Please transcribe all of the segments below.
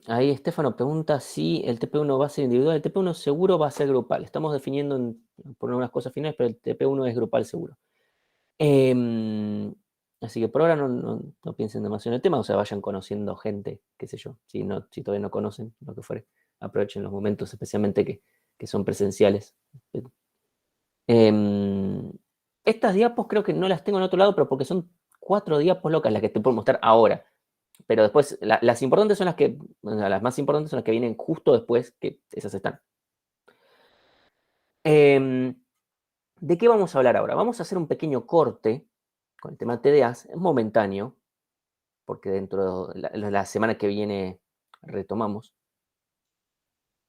Ahí Estefano pregunta si el TP1 va a ser individual. El TP1 seguro va a ser grupal. Estamos definiendo por unas cosas finales, pero el TP1 es grupal seguro. Así que por ahora no piensen demasiado en el tema, o sea, vayan conociendo gente, qué sé yo. Si todavía no conocen lo que fuere, aprovechen los momentos, especialmente que son presenciales. Estas diapos creo que no las tengo en otro lado, pero porque son 4 diapos locas las que te puedo mostrar ahora. Pero después, las importantes son las más importantes son las que vienen justo después, que esas están. ¿De qué vamos a hablar ahora? Vamos a hacer un pequeño corte con el tema TDAs, es momentáneo, porque dentro de la semana que viene retomamos.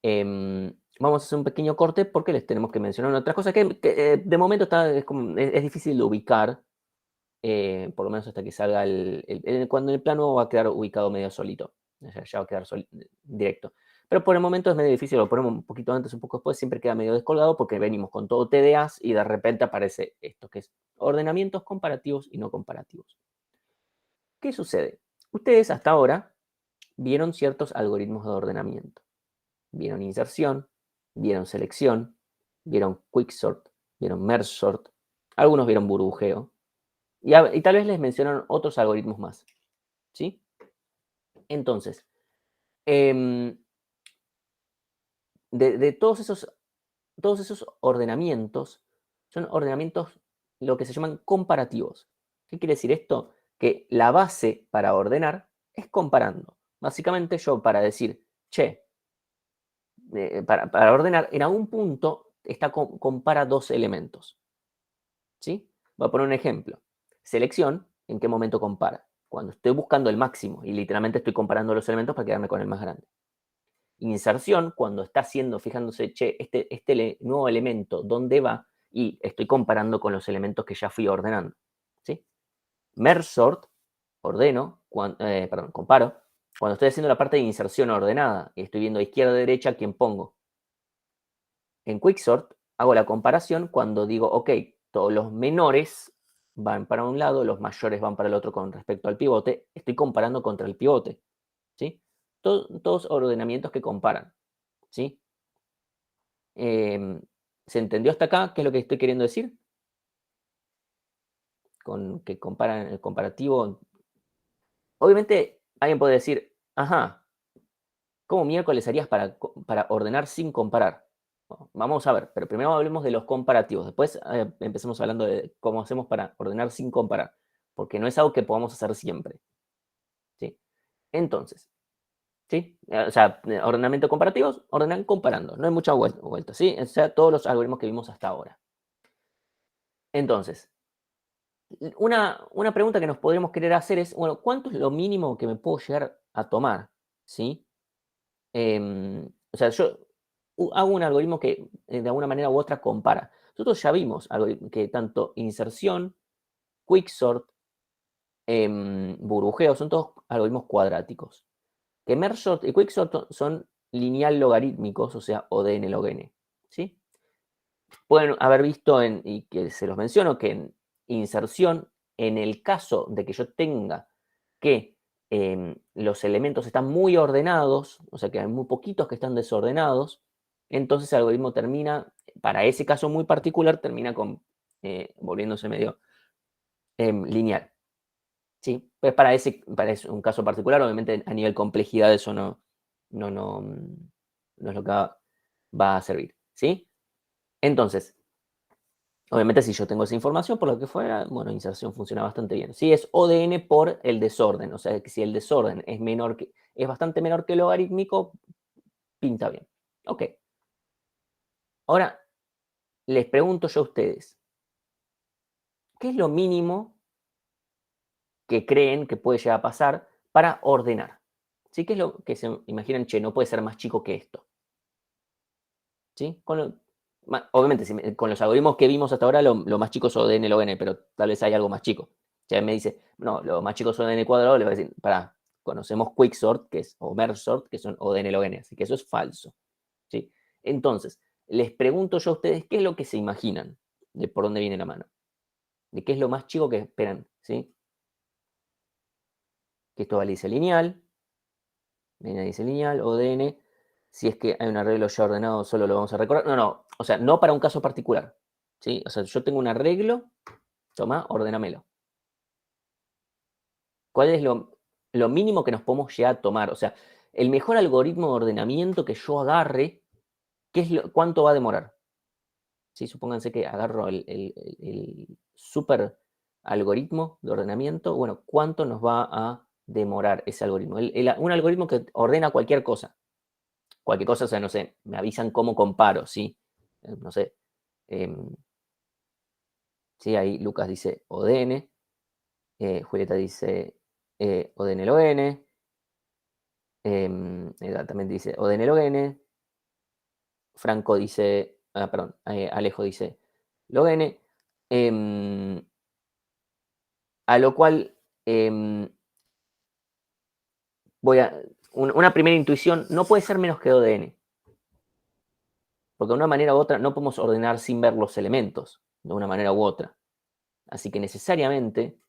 Vamos a hacer un pequeño corte porque les tenemos que mencionar otras cosas que de momento es difícil de ubicar, por lo menos hasta que salga cuando el plano va a quedar ubicado medio solito, ya va a quedar directo. Pero por el momento es medio difícil, lo ponemos un poquito antes, un poco después, siempre queda medio descolgado porque venimos con todo TDAs y de repente aparece esto, que es ordenamientos comparativos y no comparativos. ¿Qué sucede? Ustedes hasta ahora vieron ciertos algoritmos de ordenamiento. Vieron inserción, vieron selección, vieron quicksort, vieron merge sort, algunos vieron burbujeo, y tal vez les mencionaron otros algoritmos más. ¿Sí? Entonces, de todos esos ordenamientos, son ordenamientos lo que se llaman comparativos. ¿Qué quiere decir esto? Que la base para ordenar es comparando. Básicamente yo para decir, che, para ordenar, en algún punto compara dos elementos. ¿Sí? Voy a poner un ejemplo. Selección, ¿en qué momento compara? Cuando estoy buscando el máximo y literalmente estoy comparando los elementos para quedarme con el más grande. Inserción, cuando está fijándose, che, este nuevo elemento, ¿dónde va? Y estoy comparando con los elementos que ya fui ordenando. ¿Sí? Merge sort, comparo. Cuando estoy haciendo la parte de inserción ordenada y estoy viendo izquierda a derecha, ¿quién pongo? En quicksort hago la comparación cuando digo, ok, todos los menores van para un lado, los mayores van para el otro con respecto al pivote. Estoy comparando contra el pivote. ¿Sí? Todos ordenamientos que comparan. ¿Sí? ¿Se entendió hasta acá qué es lo que estoy queriendo decir? Con que comparan el comparativo. Obviamente, alguien puede decir, ajá, ¿cómo miércoles harías para ordenar sin comparar? Bueno, vamos a ver, pero primero hablemos de los comparativos. Después empecemos hablando de cómo hacemos para ordenar sin comparar, porque no es algo que podamos hacer siempre. ¿Sí? Entonces, ¿sí? O sea, ordenamiento comparativos, ordenar comparando. No hay mucha vuelta, ¿sí? O sea, todos los algoritmos que vimos hasta ahora. Entonces, una pregunta que nos podríamos querer hacer es, bueno, ¿cuánto es lo mínimo que me puedo llegar a tomar? ¿Sí? O sea, yo hago un algoritmo que de alguna manera u otra compara. Nosotros ya vimos que tanto inserción, quicksort, burbujeo, son todos algoritmos cuadráticos. Que merge sort y quicksort son lineal logarítmicos, o sea, o n log n. ¿Sí? Pueden haber visto, y que se los menciono, que en inserción, en el caso de que yo tenga que los elementos están muy ordenados, o sea que hay muy poquitos que están desordenados, entonces el algoritmo termina, para ese caso muy particular, termina volviéndose medio lineal. ¿Sí? Pues para un caso particular, obviamente a nivel complejidad eso no, no, no es lo que va a servir. ¿Sí? Entonces, obviamente, si yo tengo esa información, por lo que fuera, bueno, inserción funciona bastante bien. Si es ODN por el desorden, o sea, que si el desorden es bastante menor que el logarítmico, pinta bien. Ok. Ahora, les pregunto yo a ustedes, ¿qué es lo mínimo que creen que puede llegar a pasar para ordenar? ¿Sí? ¿Qué es lo que se imaginan? Che, no puede ser más chico que esto. ¿Sí? Obviamente, con los algoritmos que vimos hasta ahora, lo más chico es ODN log n, pero tal vez hay algo más chico. Si alguien me dice, no, lo más chico es ODN cuadrado, le voy a decir, pará, conocemos quicksort, o merge sort, que son ODN log n, así que eso es falso. ¿Sí? Entonces, les pregunto yo a ustedes, ¿qué es lo que se imaginan de por dónde viene la mano? ¿De qué es lo más chico que esperan? ¿Sí? Que esto valice lineal, N dice lineal, ODN, si es que hay un arreglo ya ordenado, solo lo vamos a recorrer. No, o sea, no para un caso particular, ¿sí? O sea, yo tengo un arreglo, toma, ordénamelo. ¿Cuál es lo mínimo que nos podemos llegar a tomar? O sea, el mejor algoritmo de ordenamiento que yo agarre, ¿cuánto va a demorar? ¿Sí? Supónganse que agarro el super algoritmo de ordenamiento. Bueno, ¿cuánto nos va a demorar ese algoritmo? Un algoritmo que ordena cualquier cosa. Cualquier cosa, o sea, no sé, me avisan cómo comparo, ¿sí? No sé. Sí, ahí Lucas dice ODN. Julieta dice ODN log también dice ODN log. Franco dice, perdón, Alejo dice log. A lo cual una primera intuición, no puede ser menos que ODN. Porque de una manera u otra no podemos ordenar sin ver los elementos, de una manera u otra. Así que necesariamente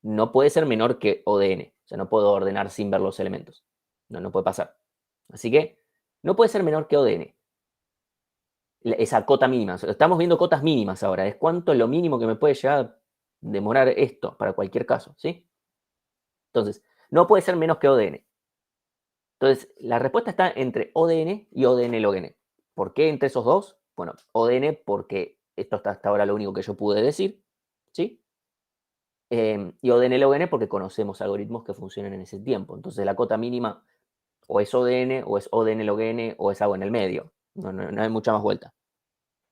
no puede ser menor que ODN. O sea, no puedo ordenar sin ver los elementos. No puede pasar. Así que no puede ser menor que ODN. Esa cota mínima. O sea, estamos viendo cotas mínimas ahora. Es cuánto es lo mínimo que me puede llegar a demorar esto para cualquier caso. ¿Sí? Entonces, no puede ser menos que ODN. Entonces, la respuesta está entre ODN y ODN log n. ¿Por qué entre esos dos? Bueno, ODN porque esto está hasta ahora lo único que yo pude decir. ¿Sí? Y ODN log n porque conocemos algoritmos que funcionan en ese tiempo. Entonces la cota mínima o es ODN o es ODN log n o es algo en el medio. No hay mucha más vuelta.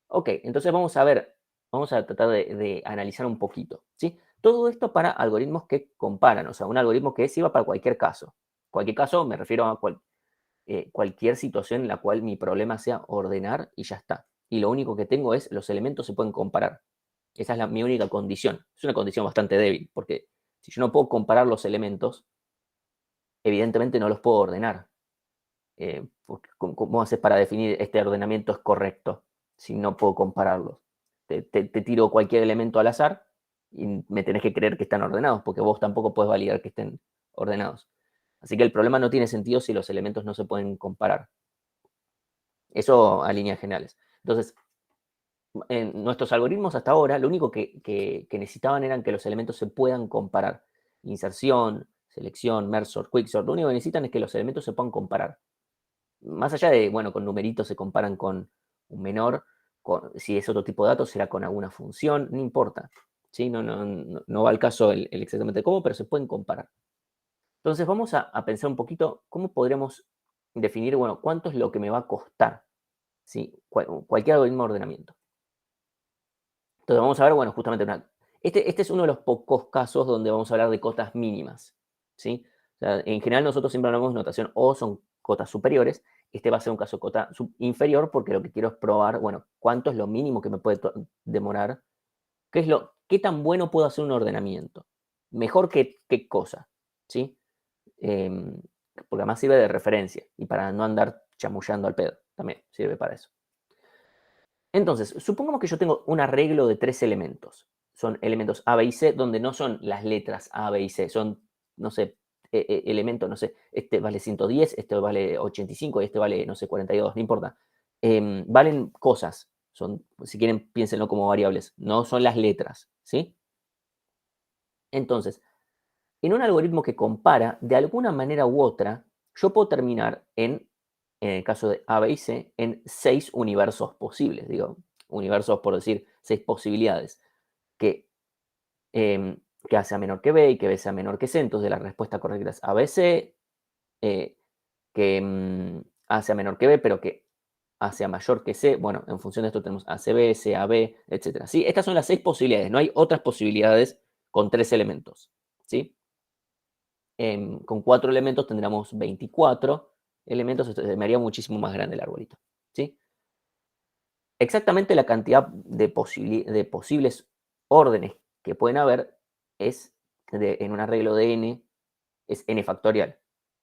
Ok, entonces vamos a ver, vamos a tratar de analizar un poquito. ¿Sí? Todo esto para algoritmos que comparan, o sea, un algoritmo que sirva para cualquier caso. Cualquier caso me refiero a cualquier situación en la cual mi problema sea ordenar y ya está. Y lo único que tengo es los elementos se pueden comparar. Esa es mi única condición. Es una condición bastante débil, porque si yo no puedo comparar los elementos, evidentemente no los puedo ordenar. ¿Cómo haces para definir este ordenamiento es correcto si no puedo compararlos? Te tiro cualquier elemento al azar y me tenés que creer que están ordenados, porque vos tampoco puedes validar que estén ordenados. Así que el problema no tiene sentido si los elementos no se pueden comparar. Eso a líneas generales. Entonces, en nuestros algoritmos hasta ahora, lo único que necesitaban eran que los elementos se puedan comparar. Inserción, selección, merge sort, quicksort, lo único que necesitan es que los elementos se puedan comparar. Más allá de, bueno, con numeritos se comparan con un menor, si es otro tipo de datos, será con alguna función, no importa. ¿Sí? No va al caso el exactamente cómo, pero se pueden comparar. Entonces vamos a pensar un poquito cómo podremos definir, bueno, cuánto es lo que me va a costar, ¿sí? Cualquier algoritmo de ordenamiento. Entonces vamos a ver, bueno, justamente este es uno de los pocos casos donde vamos a hablar de cotas mínimas, ¿sí? O sea, en general nosotros siempre hablamos de notación o son cotas superiores. Este va a ser un caso de cota inferior porque lo que quiero es probar, bueno, cuánto es lo mínimo que me puede demorar, qué tan bueno puedo hacer un ordenamiento, mejor que qué cosa, ¿sí? Porque además sirve de referencia y para no andar chamullando al pedo, también sirve para eso. Entonces, supongamos que yo tengo un arreglo de 3 elementos. Son elementos A, B y C, donde no son las letras A, B y C, son, no sé, elementos, no sé, este vale 110, este vale 85 y este vale, no sé, 42, no importa. Valen cosas, si quieren, piénsenlo como variables, no son las letras, ¿sí? Entonces, en un algoritmo que compara, de alguna manera u otra, yo puedo terminar en el caso de A, B y C, en 6 universos posibles, digo, universos por decir 6 posibilidades, que, eh, que A sea menor que B y que B sea menor que C, entonces la respuesta correcta es A, B, C, que A sea menor que B, pero que A sea mayor que C, bueno, en función de esto tenemos A, C, B, C, A, B, etc. ¿Sí? Estas son las 6 posibilidades, no hay otras posibilidades con 3 elementos, ¿sí? Con 4 elementos tendríamos 24 elementos, entonces me haría muchísimo más grande el arbolito, ¿sí? Exactamente la cantidad de posibles órdenes que pueden haber es, en un arreglo de n, es n factorial,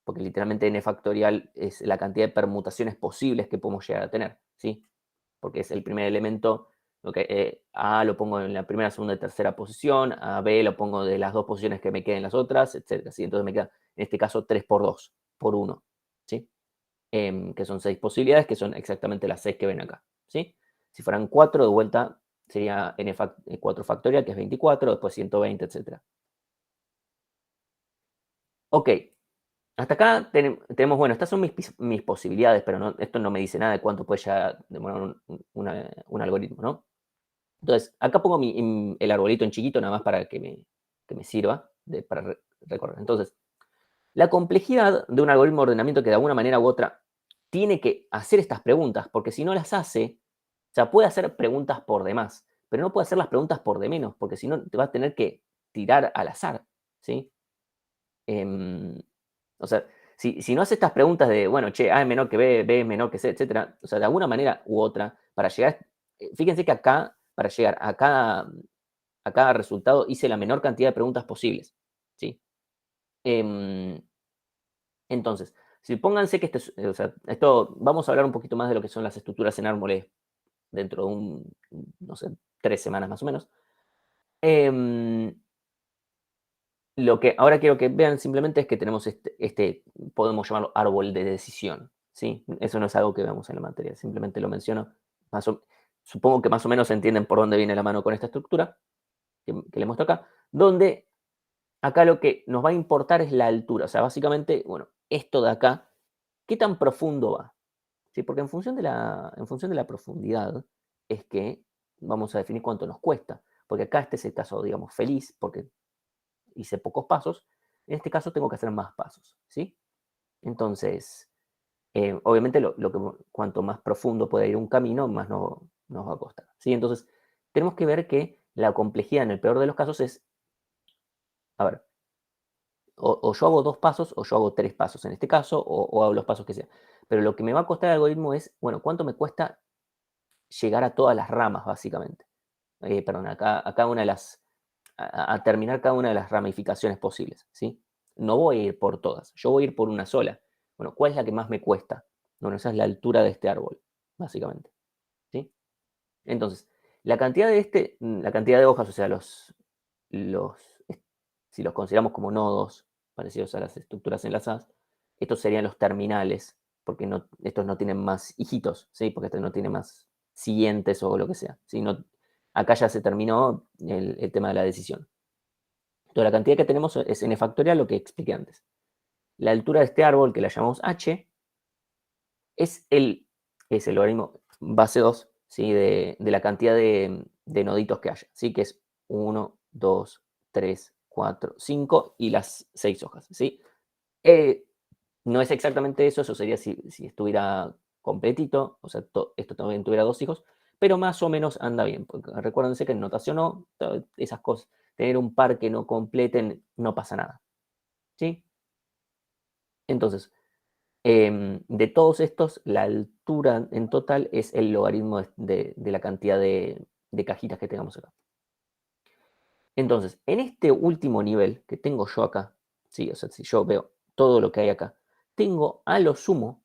porque literalmente n factorial es la cantidad de permutaciones posibles que podemos llegar a tener, ¿sí? Porque es el primer elemento, A lo pongo en la primera, segunda y tercera posición, a B lo pongo de las 2 posiciones que me queden las otras, etc. ¿sí? Entonces me queda, en este caso, 3 por 2, por 1. que son 6 posibilidades, que son exactamente las 6 que ven acá, ¿sí? Si fueran 4, de vuelta sería 4 factorial, que es 24, después 120, etc. Ok, hasta acá tenemos, bueno, estas son mis posibilidades, pero esto no me dice nada de cuánto puede ya demorar un algoritmo, ¿no? Entonces, acá pongo el arbolito en chiquito, nada más para que me sirva para recorrer. Entonces, la complejidad de un algoritmo de ordenamiento que de alguna manera u otra tiene que hacer estas preguntas, porque si no las hace, o sea, puede hacer preguntas por demás, pero no puede hacer las preguntas por de menos, porque si no te va a tener que tirar al azar, ¿sí? O sea, si no hace estas preguntas de, bueno, che, A es menor que B es menor que C, etcétera, o sea, de alguna manera u otra, para llegar, fíjense que acá, para llegar a cada resultado, hice la menor cantidad de preguntas posibles, ¿sí? Em, entonces, si pónganse que o sea, esto, vamos a hablar un poquito más de lo que son las estructuras en árboles dentro de no sé, 3 semanas más o menos. Lo que ahora quiero que vean simplemente es que tenemos podemos llamarlo árbol de decisión, ¿sí? Eso no es algo que veamos en la materia, simplemente lo menciono. Supongo que más o menos entienden por dónde viene la mano con esta estructura que le muestro acá, donde acá lo que nos va a importar es la altura, o sea, básicamente, bueno, esto de acá, ¿qué tan profundo va? ¿Sí? Porque en función de la profundidad es que vamos a definir cuánto nos cuesta, porque acá este es el caso, digamos, feliz, porque hice pocos pasos, en este caso tengo que hacer más pasos, ¿sí? Entonces, obviamente cuanto más profundo puede ir un camino, más nos va a costar, ¿sí? Entonces, tenemos que ver que la complejidad en el peor de los casos es, a ver, o yo hago 2 pasos o yo hago 3 pasos en este caso, o hago los pasos que sea. Pero lo que me va a costar el algoritmo es, bueno, ¿cuánto me cuesta llegar a todas las ramas, básicamente? Perdón, a cada una de a terminar cada una de las ramificaciones posibles, ¿sí? No voy a ir por todas, yo voy a ir por una sola. Bueno, ¿cuál es la que más me cuesta? Bueno, esa es la altura de este árbol, básicamente, ¿sí? Entonces, la cantidad de hojas, o sea, los, si los consideramos como nodos parecidos a las estructuras enlazadas, estos serían los terminales, porque estos no tienen más hijitos, ¿sí? Porque este no tiene más siguientes o lo que sea, ¿sí? Acá ya se terminó el tema de la decisión. Entonces, la cantidad que tenemos es n factorial, lo que expliqué antes. La altura de este árbol, que la llamamos h, es el logaritmo base 2, ¿sí? de la cantidad de noditos que haya, ¿sí? Que es 1, 2, 3, 4, 5 y las 6 hojas, ¿sí? No es exactamente eso sería si estuviera completito, o sea, esto también tuviera 2 hijos, pero más o menos anda bien, porque recuérdense que en notación no, esas cosas, tener un par que no completen, no pasa nada, ¿sí? Entonces, de todos estos, la altura en total es el logaritmo de la cantidad de cajitas que tengamos acá. Entonces, en este último nivel que tengo yo acá, ¿sí? O sea, si yo veo todo lo que hay acá, tengo a lo sumo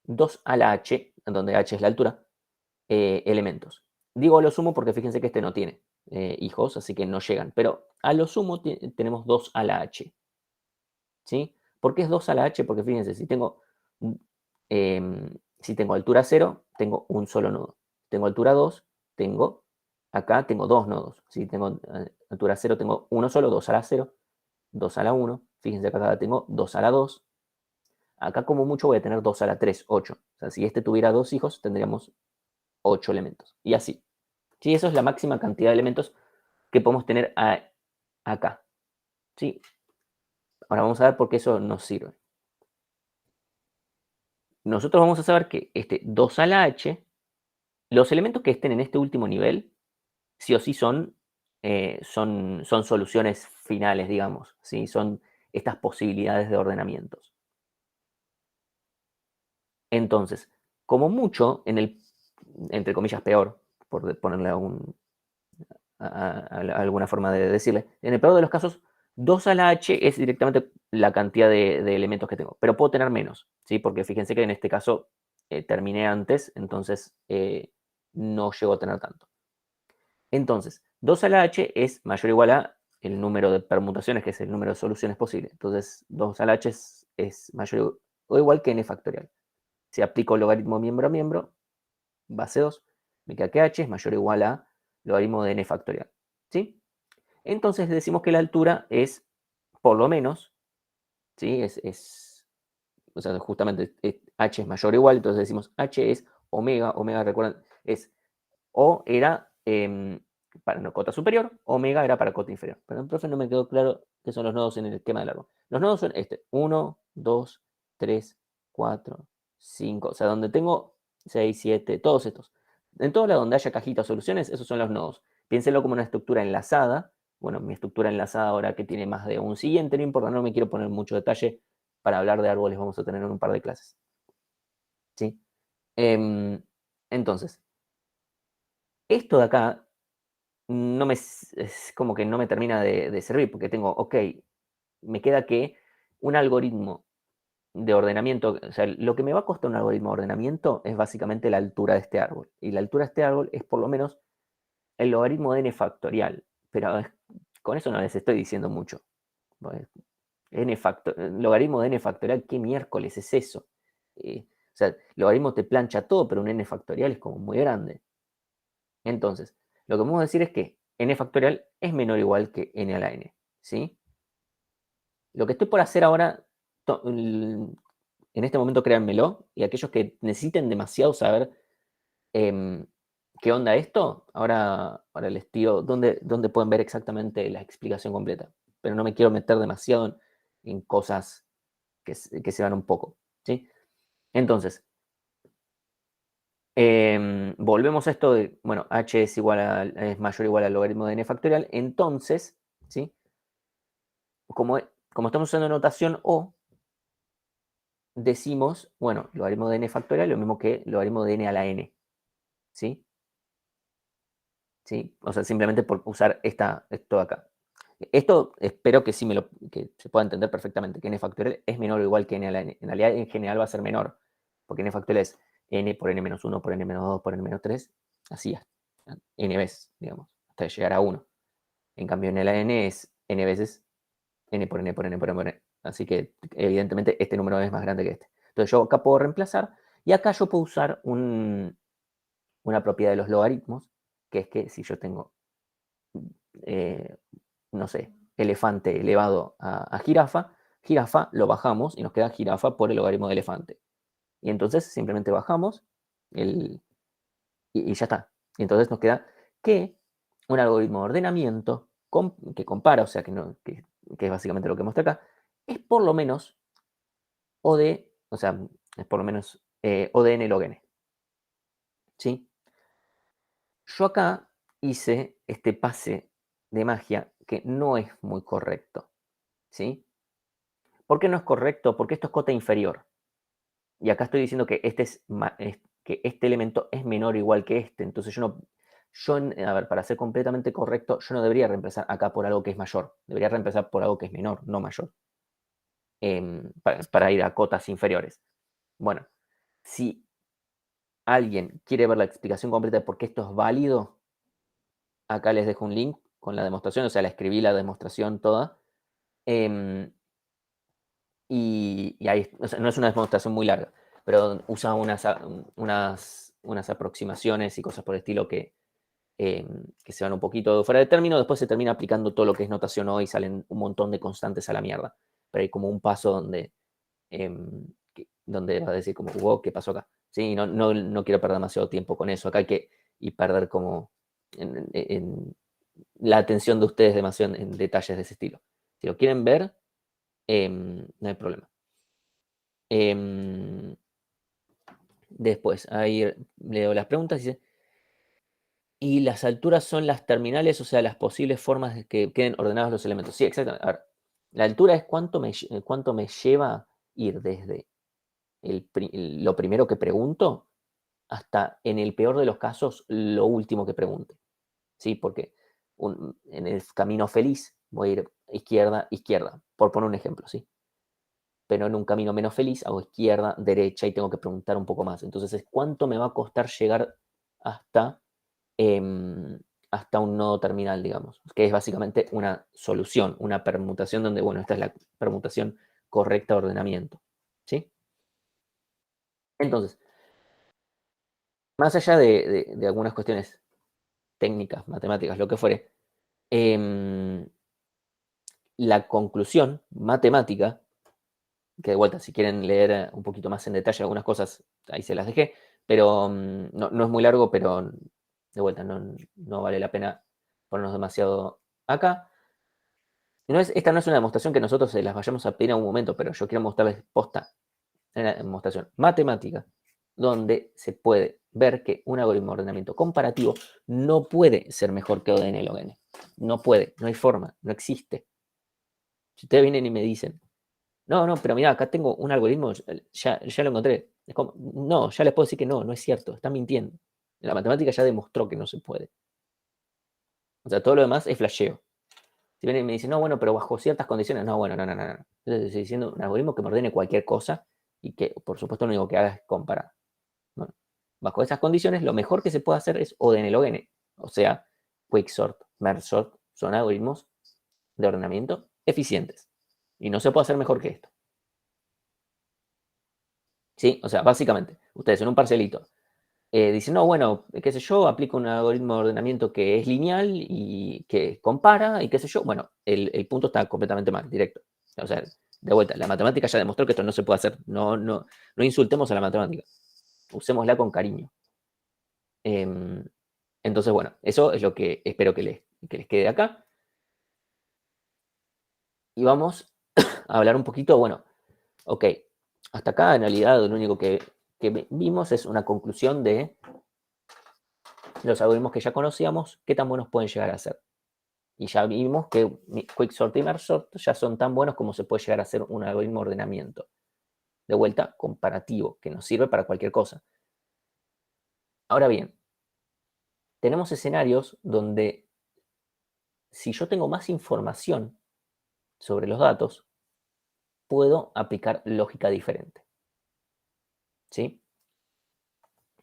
2 a la h, donde h es la altura, elementos. Digo a lo sumo porque fíjense que este no tiene hijos, así que no llegan, pero a lo sumo tenemos 2 a la h, ¿sí? ¿Por qué es 2 a la h? Porque fíjense, si tengo altura 0, tengo un solo nodo. Tengo altura 2, acá tengo 2 nodos. Si tengo altura 0, tengo uno solo, 2 a la 0, 2 a la 1. Fíjense que acá tengo 2 a la 2. Acá como mucho voy a tener 2 a la 3, 8. O sea, si este tuviera 2 hijos, tendríamos 8 elementos. Y así. ¿Sí? Eso es la máxima cantidad de elementos que podemos tener acá. ¿Sí? Ahora vamos a ver por qué eso nos sirve. Nosotros vamos a saber que este 2 a la h, los elementos que estén en este último nivel, sí o sí son soluciones finales, digamos, ¿sí? Son estas posibilidades de ordenamientos. Entonces, como mucho, entre comillas, peor, por ponerle alguna forma de decirle, en el peor de los casos, 2 a la h es directamente la cantidad de elementos que tengo, pero puedo tener menos, ¿sí? Porque fíjense que en este caso terminé antes, entonces no llego a tener tanto. Entonces, 2 a la h es mayor o igual a el número de permutaciones, que es el número de soluciones posibles. Entonces, 2 a la h es mayor o igual que n factorial. Si aplico logaritmo miembro a miembro, base 2, me queda que h es mayor o igual a logaritmo de n factorial. ¿Sí? Entonces decimos que la altura es, por lo menos, ¿sí? O sea, justamente h es mayor o igual, entonces decimos h es omega, recuerdan, es o era para una cota superior, omega era para cota inferior. Pero el profe no me quedó claro qué son los nodos en el esquema del árbol. Los nodos son 1, 2, 3, 4, 5, o sea, donde tengo 6, 7, todos estos. En todo lado donde haya cajitas soluciones, esos son los nodos. Piénselo como una estructura enlazada. Bueno, mi estructura enlazada ahora que tiene más de un siguiente, no importa, no me quiero poner mucho detalle. Para hablar de árboles vamos a tener en un par de clases. ¿Sí? Entonces, esto de acá es como que no me termina de servir, porque tengo, ok, me queda que un algoritmo de ordenamiento, o sea, lo que me va a costar un algoritmo de ordenamiento es básicamente la altura de este árbol. Y la altura de este árbol es por lo menos el logaritmo de n factorial. Pero con eso no les estoy diciendo mucho. Logaritmo de n factorial, ¿qué miércoles es eso? O sea, logaritmo te plancha todo, pero un n factorial es como muy grande. Entonces, lo que vamos a decir es que n factorial es menor o igual que n a la n. ¿Sí? Lo que estoy por hacer ahora, en este momento créanmelo, y aquellos que necesiten demasiado saber qué onda esto, ahora les tiro dónde pueden ver exactamente la explicación completa. Pero no me quiero meter demasiado en cosas que se van un poco. ¿Sí? Entonces, volvemos a esto de, bueno, h es mayor o igual al logaritmo de n factorial, entonces, ¿sí? Como estamos usando notación O, decimos, bueno, logaritmo de n factorial, lo mismo que logaritmo de n a la n, ¿sí? ¿Sí? O sea, simplemente por usar esto de acá. Esto espero que sí que se pueda entender perfectamente, que n factorial es menor o igual que n a la n. En realidad, en general va a ser menor, porque n factorial es n por n menos 1 por n menos 2 por n menos 3, así n veces, digamos, hasta llegar a 1. En cambio, n a la n es n veces n por n por n por n por n. Así que, evidentemente, este número es más grande que este. Entonces, yo acá puedo reemplazar, y acá yo puedo usar una propiedad de los logaritmos, que es que si yo tengo, eh, no sé, elefante elevado a jirafa, jirafa lo bajamos y nos queda jirafa por el logaritmo de elefante. Y entonces simplemente bajamos y ya está. Y entonces nos queda que un algoritmo de ordenamiento que compara, o sea, que es básicamente lo que muestra acá, es por lo menos o sea, es por lo menos O de n log n. ¿Sí? Yo acá hice este pase de magia que no es muy correcto. ¿Sí? ¿Por qué no es correcto? Porque esto es cota inferior. Y acá estoy diciendo que que este elemento es menor o igual que este. Entonces a ver, para ser completamente correcto, yo no debería reemplazar acá por algo que es mayor. Debería reemplazar por algo que es menor, no mayor. Para ir a cotas inferiores. Bueno, si alguien quiere ver la explicación completa de por qué esto es válido, acá les dejo un link con la demostración, o sea, la escribí la demostración toda. Em, y ahí, o sea, no es una demostración muy larga, pero usa unas aproximaciones y cosas por el estilo que se van un poquito fuera de término. Después se termina aplicando todo lo que es notación hoy y salen un montón de constantes a la mierda. Pero hay como un paso donde va a decir como, wow, ¿qué pasó acá? Sí, no quiero perder demasiado tiempo con eso. Acá hay que y perder como en la atención de ustedes demasiado en detalles de ese estilo. Si lo quieren ver, no hay problema. Después, ahí leo las preguntas. Dice, ¿y las alturas son las terminales, o sea, las posibles formas de que queden ordenados los elementos? Sí, exactamente. A ver, la altura es cuánto me lleva ir desde lo primero que pregunto hasta, en el peor de los casos, lo último que pregunte. ¿Sí? Porque en el camino feliz voy a ir izquierda, izquierda, por poner un ejemplo, ¿sí? Pero en un camino menos feliz hago izquierda, derecha y tengo que preguntar un poco más. Entonces es cuánto me va a costar llegar hasta, hasta un nodo terminal, digamos, que es básicamente una solución, una permutación donde, bueno, esta es la permutación correcta de ordenamiento. ¿Sí? Entonces, más allá de algunas cuestiones técnicas, matemáticas, lo que fuere, em, la conclusión matemática, que de vuelta, si quieren leer un poquito más en detalle algunas cosas, ahí se las dejé, pero no es muy largo, pero de vuelta, no vale la pena ponernos demasiado acá. Esta no es una demostración que nosotros se las vayamos a pedir en algún momento, pero yo quiero mostrarles posta, una demostración matemática, donde se puede ver que un algoritmo de ordenamiento comparativo no puede ser mejor que ODN-LOGN. No puede, no hay forma, no existe. Si ustedes vienen y me dicen, no, pero mira, acá tengo un algoritmo, ya lo encontré. Es como, no, ya les puedo decir que no es cierto, están mintiendo. La matemática ya demostró que no se puede. O sea, todo lo demás es flasheo. Si vienen y me dicen, no, bueno, pero bajo ciertas condiciones, no, bueno, no. Entonces estoy diciendo un algoritmo que me ordene cualquier cosa y que, por supuesto, lo único que haga es comparar. Bueno, bajo esas condiciones, lo mejor que se puede hacer es ODN-LOGN. O sea, Quicksort, Mergesort, son algoritmos de ordenamiento eficientes. Y no se puede hacer mejor que esto. ¿Sí? O sea, básicamente, ustedes en un parcelito dicen, no, bueno, qué sé yo, aplico un algoritmo de ordenamiento que es lineal y que compara y qué sé yo. Bueno, el punto está completamente mal, directo. O sea, de vuelta, la matemática ya demostró que esto no se puede hacer. No insultemos a la matemática. Usémosla con cariño. Entonces, bueno, eso es lo que espero que les quede acá. Y vamos a hablar un poquito, bueno, ok, hasta acá en realidad lo único que vimos es una conclusión de los algoritmos que ya conocíamos, qué tan buenos pueden llegar a ser. Y ya vimos que Quicksort y Mergesort ya son tan buenos como se puede llegar a ser un algoritmo de ordenamiento. De vuelta, comparativo, que nos sirve para cualquier cosa. Ahora bien, tenemos escenarios donde si yo tengo más información sobre los datos, puedo aplicar lógica diferente. ¿Sí?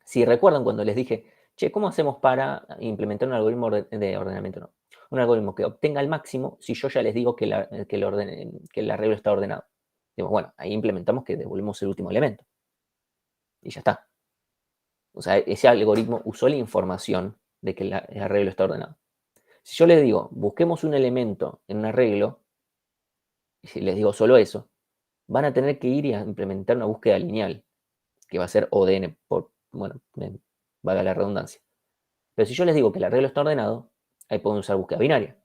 Si recuerdan cuando les dije, che, ¿cómo hacemos para implementar un algoritmo de ordenamiento? No. Un algoritmo que obtenga el máximo si yo ya les digo que el arreglo está ordenado. Digo, bueno, ahí implementamos que devolvemos el último elemento. Y ya está. O sea, ese algoritmo usó la información de que el arreglo está ordenado. Si yo les digo, busquemos un elemento en un arreglo, y si les digo solo eso, van a tener que ir a implementar una búsqueda lineal, que va a ser ODN, bueno, valga la redundancia. Pero si yo les digo que el arreglo está ordenado, ahí pueden usar búsqueda binaria,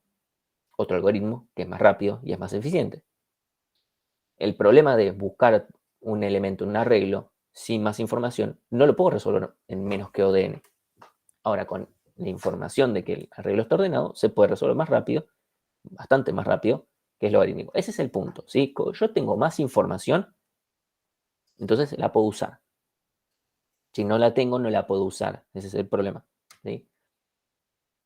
otro algoritmo que es más rápido y es más eficiente. El problema de buscar un elemento en un arreglo sin más información no lo puedo resolver en menos que ODN. Ahora, con la información de que el arreglo está ordenado, se puede resolver más rápido, bastante más rápido, que es logarítmico. Ese es el punto. ¿Sí? Yo tengo más información, entonces la puedo usar. Si no la tengo, no la puedo usar. Ese es el problema. ¿Sí?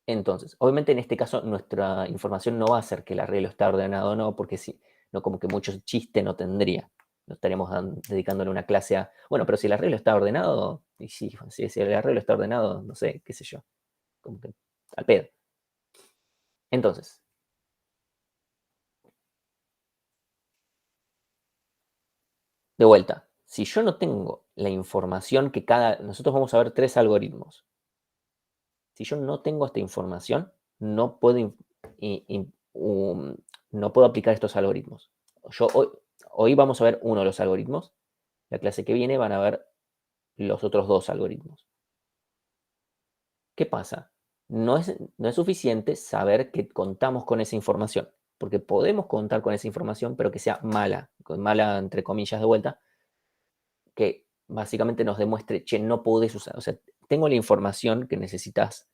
Entonces, obviamente en este caso nuestra información no va a ser que el arreglo está ordenado o no, porque si no, como que mucho chiste no tendría. No estaríamos dedicándole una clase a, bueno, pero si el arreglo está ordenado, y si el arreglo está ordenado, no sé, qué sé yo, como que al pedo. Entonces, de vuelta, si yo no tengo la información que nosotros vamos a ver 3 algoritmos. Si yo no tengo esta información, no puedo, no puedo aplicar estos algoritmos. Hoy vamos a ver uno de los algoritmos. La clase que viene van a ver los otros 2 algoritmos. ¿Qué pasa? No es suficiente saber que contamos con esa información, porque podemos contar con esa información, pero que sea mala, mala entre comillas de vuelta, que básicamente nos demuestre, che, no podés usar, o sea, tengo la información que necesitas,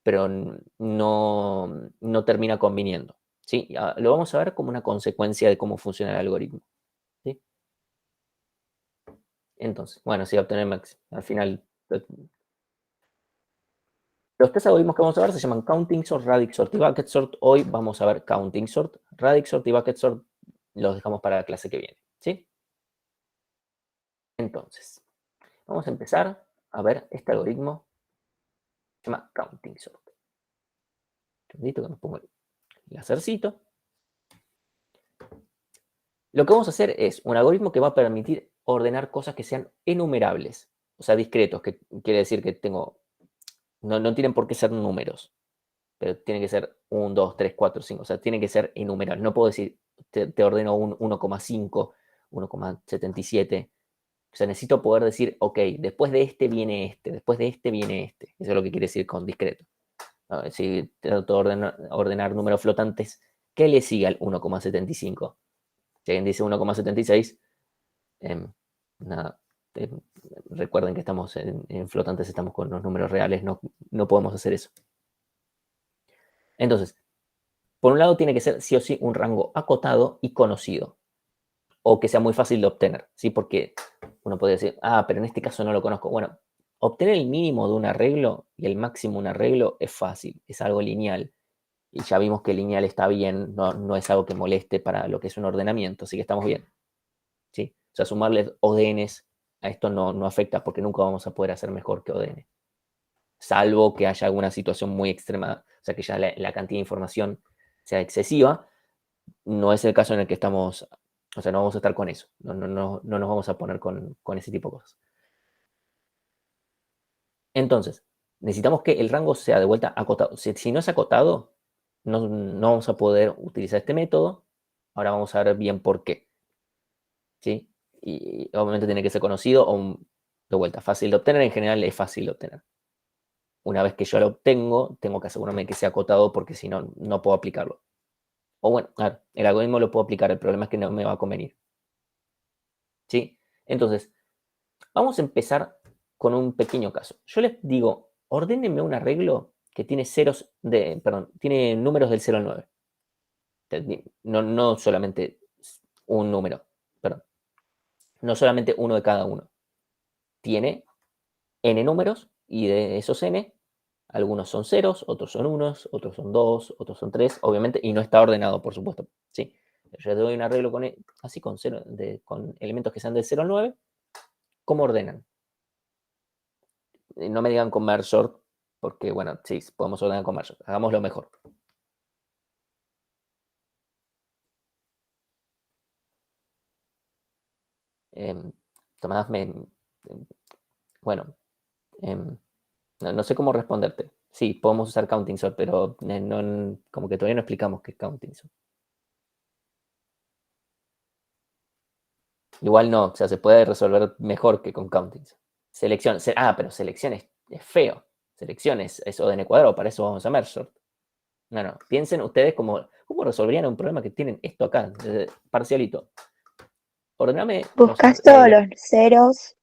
pero no termina conviniendo. ¿Sí? Lo vamos a ver como una consecuencia de cómo funciona el algoritmo. ¿Sí? Entonces, bueno, sí, obtener max. Al final, los 3 algoritmos que vamos a ver se llaman Counting Sort, Radix Sort y Bucket Sort. Hoy vamos a ver Counting Sort, Radix Sort y Bucket Sort. Los dejamos para la clase que viene. ¿Sí? Entonces, vamos a empezar a ver este algoritmo. Se llama Counting Sort. Un segundito que me pongo el lacercito. Lo que vamos a hacer es un algoritmo que va a permitir ordenar cosas que sean enumerables, o sea, discretos, que quiere decir que no tienen por qué ser números, pero tienen que ser 1, 2, 3, 4, 5, o sea, tienen que ser enumerables. No puedo decir, te ordeno un 1,5, 1,77. O sea, necesito poder decir, ok, después de este viene este, después de este viene este. Eso es lo que quiere decir con discreto. A ver, si trato de ordenar números flotantes, ¿qué le sigue al 1,75? Si alguien dice 1,76, nada. Recuerden que estamos en flotantes, estamos con los números reales, no podemos hacer eso. Entonces, por un lado tiene que ser sí o sí un rango acotado y conocido, o que sea muy fácil de obtener, ¿sí? Porque uno puede decir, pero en este caso no lo conozco. Bueno, obtener el mínimo de un arreglo y el máximo de un arreglo es fácil, es algo lineal. Y ya vimos que lineal está bien, no es algo que moleste para lo que es un ordenamiento, así que estamos bien. ¿Sí? O sea, sumarle ODNs a esto no afecta porque nunca vamos a poder hacer mejor que ODN. Salvo que haya alguna situación muy extrema, o sea, que ya la cantidad de información sea excesiva, no es el caso en el que estamos, o sea, no vamos a estar con eso, no nos vamos a poner con ese tipo de cosas. Entonces, necesitamos que el rango sea de vuelta acotado. Si no es acotado, no vamos a poder utilizar este método. Ahora vamos a ver bien por qué. ¿Sí? Y obviamente tiene que ser conocido o de vuelta, fácil de obtener. En general es fácil de obtener. Una vez que yo lo obtengo, tengo que asegurarme que sea acotado porque si no, no puedo aplicarlo. O bueno, a ver, el algoritmo lo puedo aplicar, el problema es que no me va a convenir. ¿Sí? Entonces, vamos a empezar con un pequeño caso. Yo les digo, ordénenme un arreglo que tiene tiene números del 0 al 9. No solamente un número, perdón. No solamente uno de cada uno. Tiene n números y de esos n, algunos son ceros, otros son unos, otros son dos, otros son tres, obviamente, y no está ordenado, por supuesto. ¿Sí? Yo doy un arreglo así con elementos que sean del 0 al 9. ¿Cómo ordenan? No me digan con merge sort, porque bueno, sí, podemos ordenar con merge sort. Hagámoslo mejor. Tomás, bueno, no sé cómo responderte. Sí, podemos usar counting sort, pero como que todavía no explicamos qué es counting sort. Igual no, o sea, se puede resolver mejor que con counting sort. Selección, pero selección es feo. Selección es ODN cuadrado, para eso vamos a merge sort. No, piensen ustedes cómo resolverían un problema que tienen esto acá, parcialito. Ordename. Buscas todos los ceros,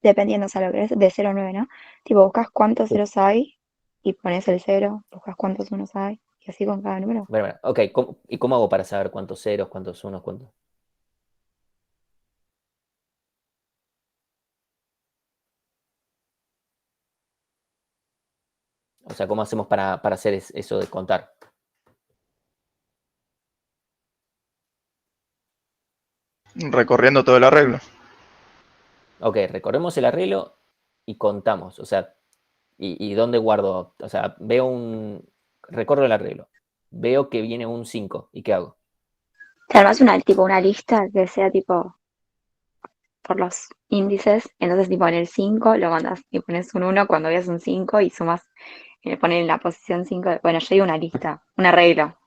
dependiendo, o sea, lo que es de 0 a 9, ¿no? Tipo, buscas cuántos ceros hay y pones el 0, buscas cuántos unos hay, y así con cada número. Bueno, ok, ¿y cómo hago para saber cuántos ceros, cuántos unos, cuántos? O sea, ¿cómo hacemos para hacer eso de contar? Recorriendo todo el arreglo. Ok, recorremos el arreglo y contamos. O sea, ¿y dónde guardo? O sea, recorro el arreglo. Veo que viene un 5. ¿Y qué hago? Te armas una lista que sea tipo por los índices, entonces tipo en el 5 lo mandas y pones un 1 cuando veas un 5 y sumas, pones en la posición 5. Bueno, yo digo una lista, un arreglo,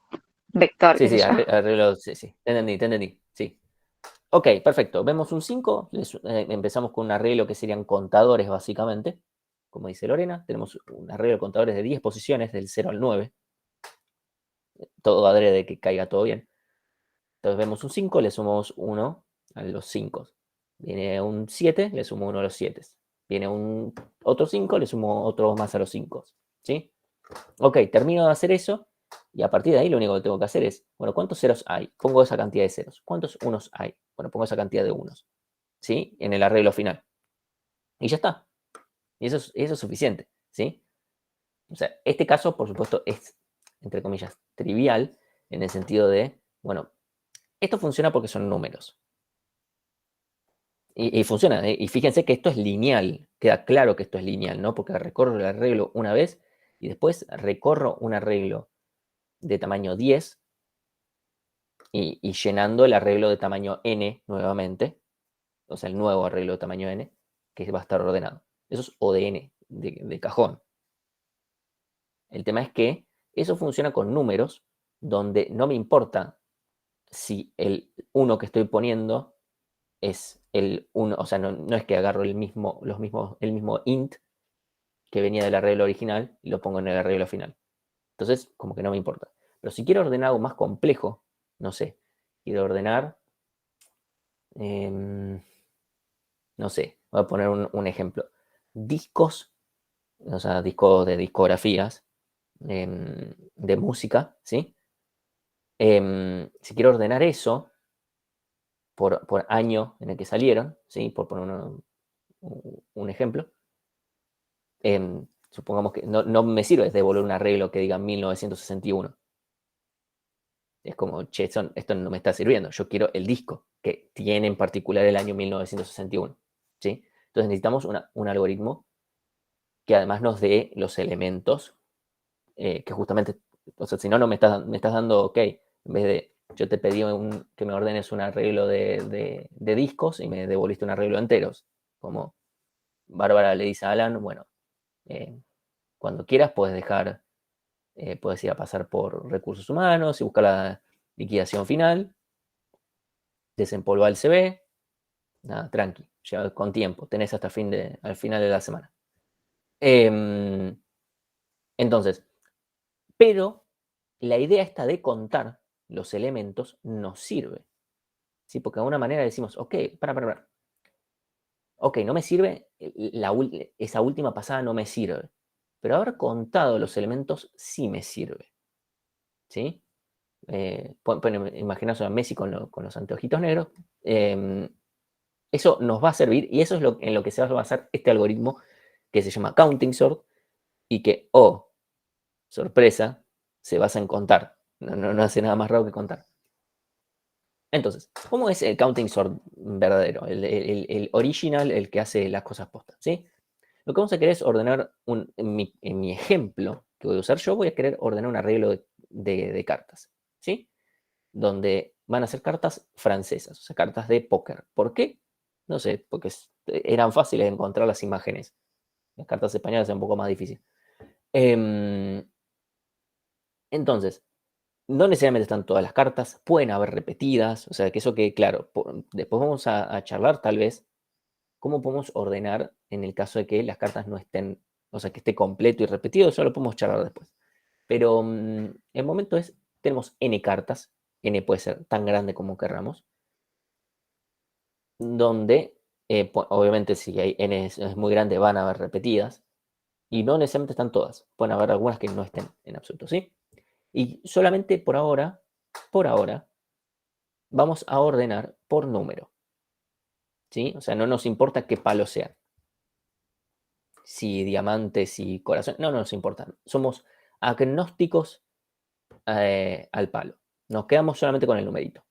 vector, qué sé Sí, yo. arreglo, sí. Te entendí, sí. Ok, perfecto. Vemos un 5, empezamos con un arreglo que serían contadores, básicamente. Como dice Lorena, tenemos un arreglo de contadores de 10 posiciones, del 0 al 9. Todo adrede que caiga todo bien. Entonces vemos un 5, le sumamos 1 a los 5. Viene un 7, le sumo 1 a los 7. Viene otro 5, le sumo otro más a los 5. ¿Sí? Ok, termino de hacer eso y a partir de ahí lo único que tengo que hacer es, bueno, ¿cuántos ceros hay? Pongo esa cantidad de ceros. ¿Cuántos unos hay? Bueno, pongo esa cantidad de unos. ¿Sí? En el arreglo final. Y ya está. Y eso es suficiente. ¿Sí? O sea, este caso, por supuesto, es, entre comillas, trivial en el sentido de, bueno, esto funciona porque son números. Y funciona. Y fíjense que esto es lineal. Queda claro que esto es lineal, ¿no? Porque recorro el arreglo una vez y después recorro un arreglo de tamaño 10 y llenando el arreglo de tamaño n nuevamente. o sea, el nuevo arreglo de tamaño n, que va a estar ordenado. Eso es ODN de cajón. El tema es que eso funciona con números donde no me importa si el 1 que estoy poniendo es el 1, o sea, no es que agarro el mismo int que venía del arreglo original y lo pongo en el arreglo final. Entonces, como que no me importa. Pero si quiero ordenar algo más complejo, no sé, quiero ordenar, no sé, voy a poner un ejemplo. Discos, o sea, discos de discografías de música, ¿sí? Si quiero ordenar eso por año en el que salieron, ¿sí? Por poner un ejemplo, supongamos que no me sirve devolver un arreglo que diga 1961. Es como, che, esto no me está sirviendo. Yo quiero el disco que tiene en particular el año 1961. ¿Sí? Entonces necesitamos un algoritmo que además nos dé los elementos que justamente, o sea, si no, me estás dando, ok, en vez de, yo te pedí que me ordenes un arreglo de discos y me devolviste un arreglo de enteros. Como Bárbara le dice a Alan, bueno, cuando quieras puedes puedes ir a pasar por recursos humanos y buscar la liquidación final, desempolvar el CV, nada, tranqui, ya con tiempo, tenés hasta al final de la semana. Entonces, pero la idea esta de contar los elementos nos sirve, ¿sí? Porque de alguna manera decimos, ok, para. Ok, no me sirve, esa última pasada no me sirve, pero haber contado los elementos sí me sirve, ¿sí? Imaginaos a Messi con los anteojitos negros. Eso nos va a servir y eso es en lo que se va a basar este algoritmo que se llama Counting Sort y que, oh, sorpresa, se basa en contar. No hace nada más raro que contar. Entonces, ¿cómo es el Counting Sort verdadero? El original, el que hace las cosas postas, ¿sí? Lo que vamos a querer es ordenar, en mi ejemplo que voy a usar yo, voy a querer ordenar un arreglo de cartas, ¿sí? Donde van a ser cartas francesas, o sea, cartas de póker. ¿Por qué? No sé, porque eran fáciles de encontrar las imágenes. Las cartas españolas es un poco más difícil. Entonces, no necesariamente están todas las cartas, pueden haber repetidas, o sea, que eso quede claro. Después vamos a charlar tal vez cómo podemos ordenar en el caso de que las cartas no estén, o sea, que esté completo y repetido, eso lo podemos charlar después. Pero el momento es, tenemos n cartas, n puede ser tan grande como querramos, donde obviamente si hay n es muy grande van a haber repetidas, y no necesariamente están todas, pueden haber algunas que no estén en absoluto, ¿sí? Y solamente por ahora, vamos a ordenar por número, ¿sí? O sea, no nos importa qué palo sean. Si diamantes, si corazón, no nos importan. Somos agnósticos al palo. Nos quedamos solamente con el numerito,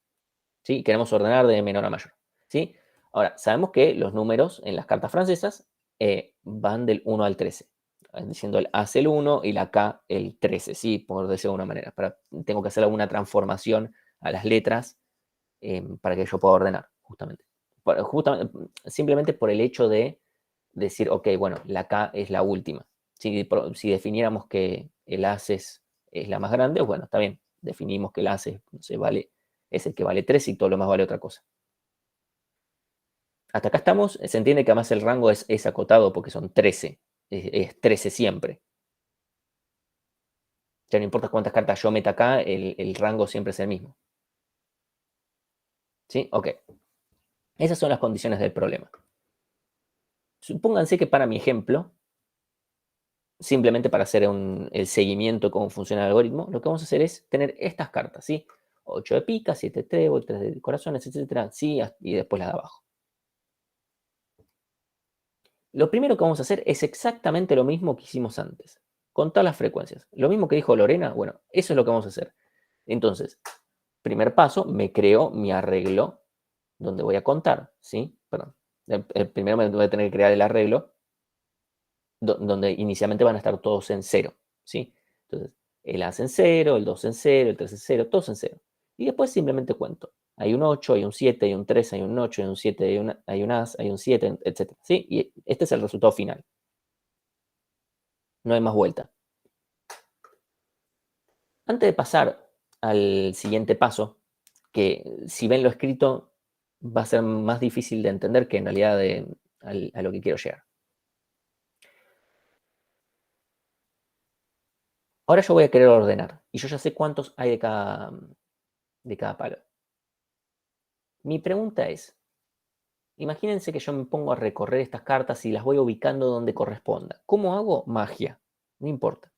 ¿sí? Queremos ordenar de menor a mayor, ¿sí? Ahora, sabemos que los números en las cartas francesas van del 1 al 13, diciendo el A es el 1 y la K el 13, ¿sí? Por decirlo de alguna manera. Tengo que hacer alguna transformación a las letras para que yo pueda ordenar, justamente. Simplemente por el hecho de decir, ok, bueno, la K es la última. Si definiéramos que el as es la más grande, bueno, está bien. Definimos que el as es el que vale 3 y todo lo más vale otra cosa. Hasta acá estamos. Se entiende que además el rango es acotado porque son 13. Es 13 siempre. Ya no importa cuántas cartas yo meta acá, el rango siempre es el mismo. ¿Sí? Ok. Esas son las condiciones del problema. Supónganse que para mi ejemplo, simplemente para hacer el seguimiento de cómo funciona el algoritmo, lo que vamos a hacer es tener estas cartas, ¿sí? 8 de pica, 7 de trébol, 3 de corazones, etcétera, ¿sí? Y después las de abajo. Lo primero que vamos a hacer es exactamente lo mismo que hicimos antes. Contar las frecuencias. Lo mismo que dijo Lorena, bueno, eso es lo que vamos a hacer. Entonces, primer paso, me creo mi arreglo donde voy a contar, ¿sí? Perdón. Primero me voy a tener que crear el arreglo donde inicialmente van a estar todos en 0, ¿sí? Entonces, el as en 0, el 2 en 0, el 3 en 0, todos en 0. Y después simplemente cuento. hay un 8, hay un 7, hay un 3, hay un 8, hay un 7, hay un as, hay un 7, etc. ¿Sí? Y este es el resultado final. No hay más vuelta. Antes de pasar al siguiente paso, que si ven lo escrito va a ser más difícil de entender que en realidad a lo que quiero llegar. Ahora yo voy a querer ordenar y yo ya sé cuántos hay de cada palo. Mi pregunta es, imagínense que yo me pongo a recorrer estas cartas y las voy ubicando donde corresponda. ¿Cómo hago? Magia. No importa.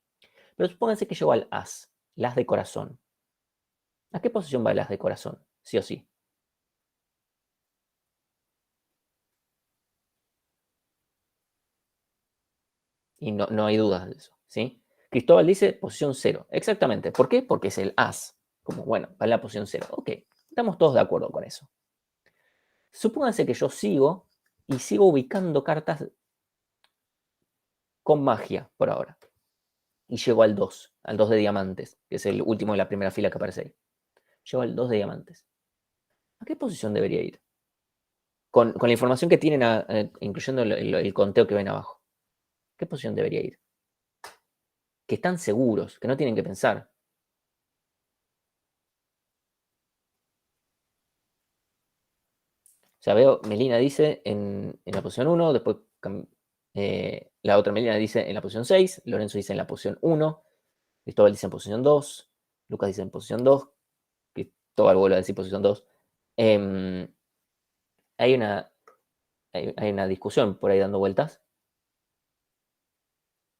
Pero supónganse que llego al as, el as de corazón. ¿A qué posición va el as de corazón? Sí o sí. Y no hay dudas de eso, ¿sí? Cristóbal dice posición 0. Exactamente. ¿Por qué? Porque es el as. Como, bueno, va en la posición 0. Ok, estamos todos de acuerdo con eso. Supónganse que yo sigo y sigo ubicando cartas con magia por ahora. Y llego al 2 de diamantes, que es el último de la primera fila que aparece ahí. Llego al 2 de diamantes. ¿A qué posición debería ir? Con la información que tienen, incluyendo el conteo que ven abajo. ¿Qué posición debería ir? Que están seguros, que no tienen que pensar. O sea, veo, Melina dice en la posición 1, después la otra Melina dice en la posición 6, Lorenzo dice en la posición 1, Cristóbal dice en posición 2, Lucas dice en posición 2, Cristóbal vuelve a decir posición 2. Hay una discusión por ahí dando vueltas.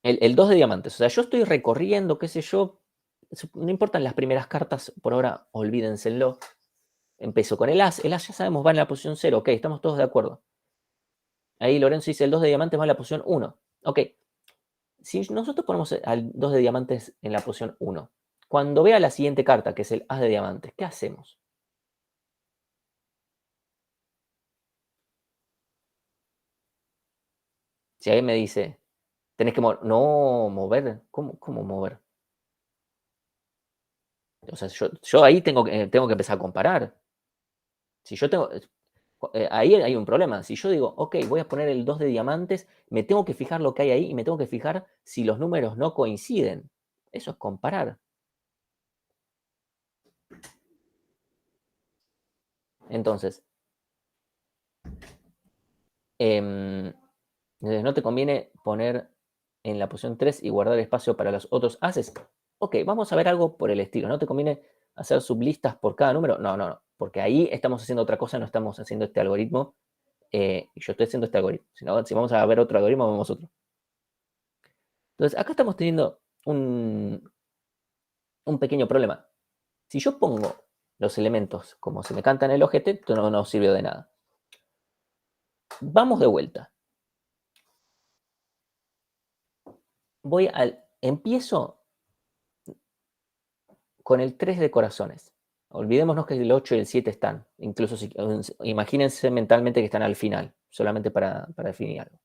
El 2 de diamantes, o sea, yo estoy recorriendo, qué sé yo, no importan las primeras cartas, por ahora olvídenselo. Empezó con el as ya sabemos va en la posición 0, ok, estamos todos de acuerdo. Ahí Lorenzo dice el 2 de diamantes va en la posición 1, ok. Si nosotros ponemos al 2 de diamantes en la posición 1, cuando vea la siguiente carta, que es el as de diamantes, ¿qué hacemos? Si alguien me dice, tenés que no mover, ¿cómo mover? O sea, yo ahí tengo que empezar a comparar. Si yo tengo, ahí hay un problema. Si yo digo, ok, voy a poner el 2 de diamantes, me tengo que fijar lo que hay ahí y me tengo que fijar si los números no coinciden. Eso es comparar. Entonces, no te conviene poner en la posición 3 y guardar espacio para los otros haces. Ok, vamos a ver algo por el estilo. ¿No te conviene hacer sublistas por cada número? No, porque ahí estamos haciendo otra cosa, no estamos haciendo este algoritmo. Y yo estoy haciendo este algoritmo. Si vamos a ver otro algoritmo, vamos a otro. Entonces, acá estamos teniendo un pequeño problema. Si yo pongo los elementos como se me canta en el ojete, esto no sirve de nada. Vamos de vuelta. Empiezo con el 3 de corazones. Olvidémonos que el 8 y el 7 están. Incluso imagínense mentalmente que están al final, solamente para definir algo.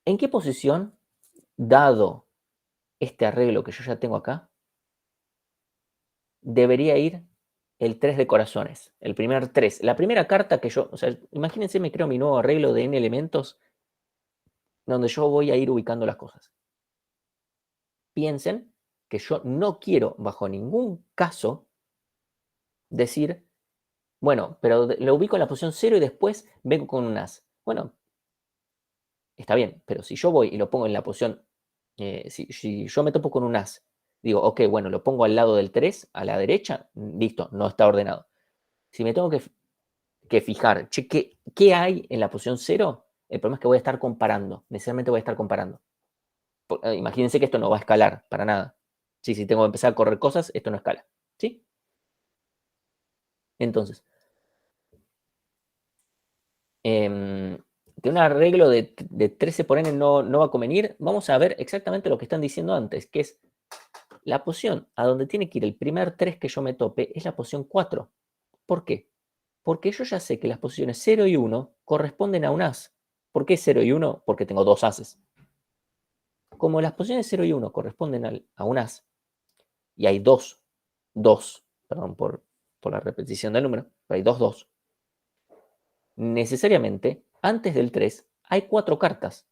¿En qué posición, dado este arreglo que yo ya tengo acá, debería ir el 3 de corazones? El primer 3. La primera carta que yo... O sea, imagínense, me creo mi nuevo arreglo de n elementos donde yo voy a ir ubicando las cosas. Piensen que yo no quiero, bajo ningún caso, decir, bueno, pero lo ubico en la posición 0 y después vengo con un as. Bueno, está bien, pero si yo voy y lo pongo en la posición, si yo me topo con un as, digo, ok, bueno, lo pongo al lado del 3, a la derecha, listo, no está ordenado. Si me tengo que fijar, che, ¿qué hay en la posición 0? El problema es que voy a estar comparando, necesariamente voy a estar comparando. Imagínense que esto no va a escalar para nada. Sí, si tengo que empezar a correr cosas, esto no escala. ¿Sí? Entonces, que un arreglo de 13 por n no va a convenir, vamos a ver exactamente lo que están diciendo antes, que es la posición a donde tiene que ir el primer 3 que yo me tope es la posición 4. ¿Por qué? Porque yo ya sé que las posiciones 0 y 1 corresponden a un as. ¿Por qué 0 y 1? Porque tengo dos ases. Como las posiciones 0 y 1 corresponden a un as, y hay dos, perdón por por la repetición del número, pero hay 2, 2. Necesariamente, antes del 3 hay 4 cartas.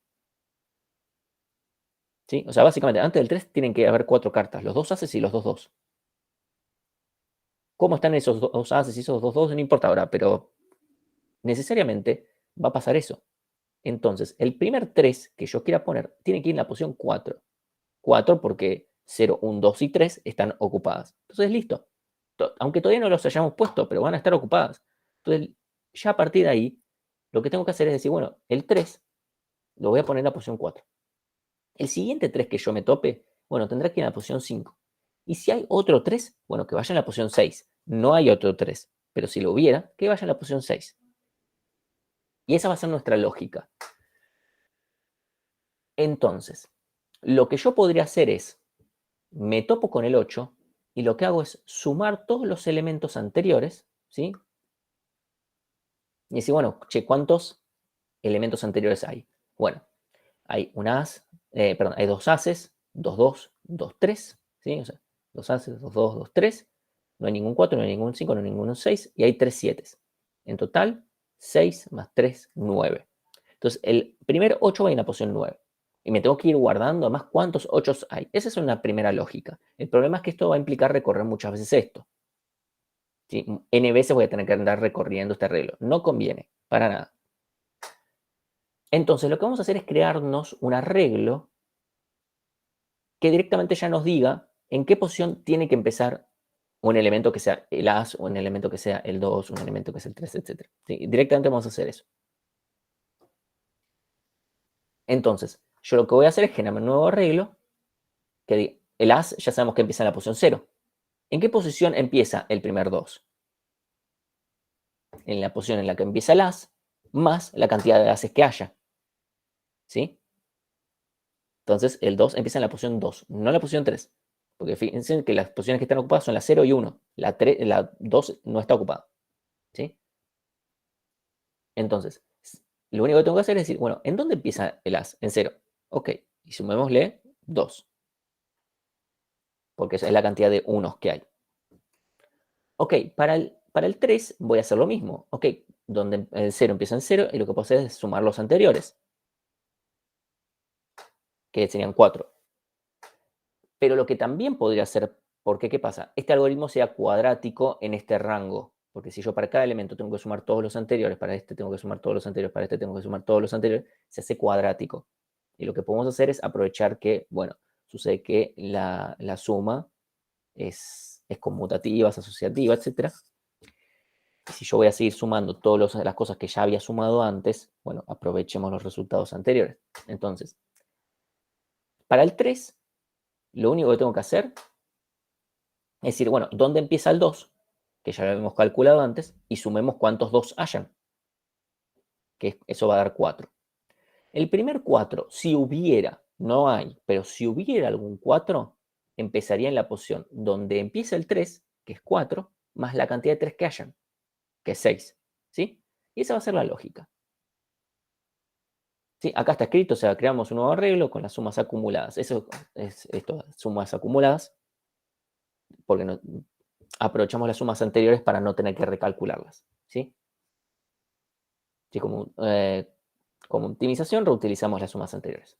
¿Sí? O sea, básicamente, antes del 3 tienen que haber 4 cartas, los 2 ases y los 2, 2. ¿Cómo están esos 2 ases y esos 2, 2? No importa ahora, pero necesariamente va a pasar eso. Entonces, el primer 3 que yo quiera poner tiene que ir en la posición 4. 4 porque 0, 1, 2 y 3 están ocupadas. Entonces, listo. Aunque todavía no los hayamos puesto, pero van a estar ocupadas. Entonces, ya a partir de ahí, lo que tengo que hacer es decir, bueno, el 3 lo voy a poner en la posición 4. El siguiente 3 que yo me tope, bueno, tendrá que ir en la posición 5. Y si hay otro 3, bueno, que vaya en la posición 6. No hay otro 3, pero si lo hubiera, que vaya en la posición 6. Y esa va a ser nuestra lógica. Entonces, lo que yo podría hacer es, me topo con el 8 y lo que hago es sumar todos los elementos anteriores, ¿sí? Y decir, bueno, che, ¿cuántos elementos anteriores hay? Bueno, hay hay 2 ases, 2, 2, 2, 3, ¿sí? O sea, 2 ases, 2, 2, 2, 3. No hay ningún 4, no hay ningún 5, no hay ningún 6 y hay 3 7. En total, 6 más 3, 9. Entonces, el primer 8 va en la posición 9. Y me tengo que ir guardando, además, cuántos 8 hay. Esa es una primera lógica. El problema es que esto va a implicar recorrer muchas veces esto. ¿Sí? N veces voy a tener que andar recorriendo este arreglo. No conviene, para nada. Entonces, lo que vamos a hacer es crearnos un arreglo que directamente ya nos diga en qué posición tiene que empezar un elemento que sea el as, un elemento que sea el 2, un elemento que sea el 3, etc. ¿Sí? Directamente vamos a hacer eso. Entonces, yo lo que voy a hacer es generar un nuevo arreglo que diga, el as ya sabemos que empieza en la posición 0. ¿En qué posición empieza el primer 2? En la posición en la que empieza el as, más la cantidad de ases que haya. ¿Sí? Entonces, el 2 empieza en la posición 2, no en la posición 3. Porque fíjense que las posiciones que están ocupadas son la 0 y 1. La 2 no está ocupada. ¿Sí? Entonces, lo único que tengo que hacer es decir, bueno, ¿en dónde empieza el as? En 0. Ok, y sumémosle 2. Porque esa es la cantidad de unos que hay. Ok, para el 3 voy a hacer lo mismo. Ok, donde el 0 empieza en 0 y lo que puedo hacer es sumar los anteriores, que serían 4. Pero lo que también podría hacer, porque ¿qué pasa? Este algoritmo sea cuadrático en este rango. Porque si yo para cada elemento tengo que sumar todos los anteriores, para este tengo que sumar todos los anteriores, para este tengo que sumar todos los anteriores, se hace cuadrático. Y lo que podemos hacer es aprovechar que, bueno, sucede que la suma es conmutativa, es asociativa, etc. Y si yo voy a seguir sumando todas las cosas que ya había sumado antes, bueno, aprovechemos los resultados anteriores. Entonces, para el 3, lo único que tengo que hacer es decir, bueno, ¿dónde empieza el 2? Que ya lo habíamos calculado antes, y sumemos cuántos 2 hayan, que eso va a dar 4. El primer 4, si hubiera, no hay, pero si hubiera algún 4, empezaría en la posición donde empieza el 3, que es 4, más la cantidad de 3 que hayan, que es 6. ¿Sí? Y esa va a ser la lógica. ¿Sí? Acá está escrito, o sea, creamos un nuevo arreglo con las sumas acumuladas. Eso es esto, sumas acumuladas, porque no, aprovechamos las sumas anteriores para no tener que recalcularlas. ¿Sí? Sí, como optimización reutilizamos las sumas anteriores.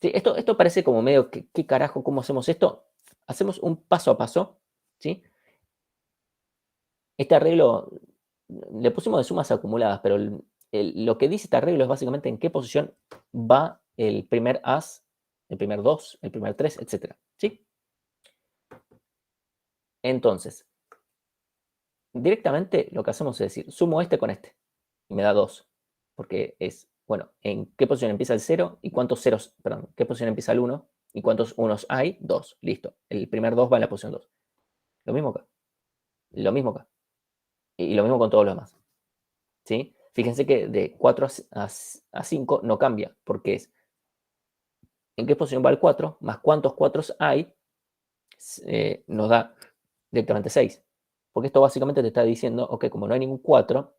Sí, esto parece como medio, ¿qué carajo? ¿Cómo hacemos esto? Hacemos un paso a paso. ¿Sí? Este arreglo le pusimos de sumas acumuladas, pero lo que dice este arreglo es básicamente en qué posición va el primer as, el primer 2, el primer 3, etc. ¿Sí? Entonces, directamente lo que hacemos es decir, sumo este con este y me da 2, porque es, bueno, en qué posición empieza el 0 y cuántos ceros, perdón, qué posición empieza el 1 y cuántos unos hay, 2, listo. El primer 2 va en la posición 2. Lo mismo acá, lo mismo acá, y lo mismo con todos los demás. ¿Sí? Fíjense que de 4 a 5 no cambia, porque es en qué posición va el 4, más cuántos 4 hay, nos da directamente 6. Porque esto básicamente te está diciendo, ok, como no hay ningún 4,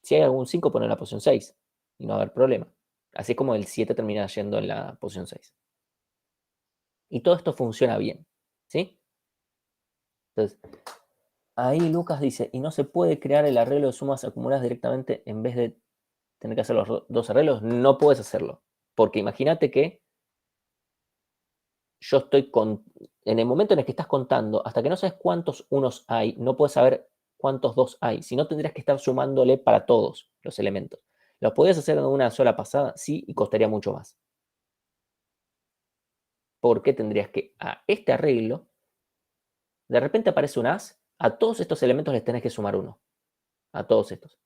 si hay algún 5, pone en la posición 6 y no va a haber problema. Así es como el 7 termina yendo en la posición 6. Y todo esto funciona bien, ¿sí? Entonces, Ahí Lucas dice, y no se puede crear el arreglo de sumas acumuladas directamente en vez de tener que hacer los dos arreglos. No puedes hacerlo. Porque imagínate que yo estoy en el momento en el que estás contando, hasta que no sabes cuántos unos hay, no puedes saber cuántos dos hay. Si no, tendrías que estar sumándole para todos los elementos. ¿Lo podías hacer en una sola pasada? Sí, y costaría mucho más. Porque tendrías que, a este arreglo, de repente aparece un as, a todos estos elementos les tenés que sumar uno. A todos estos.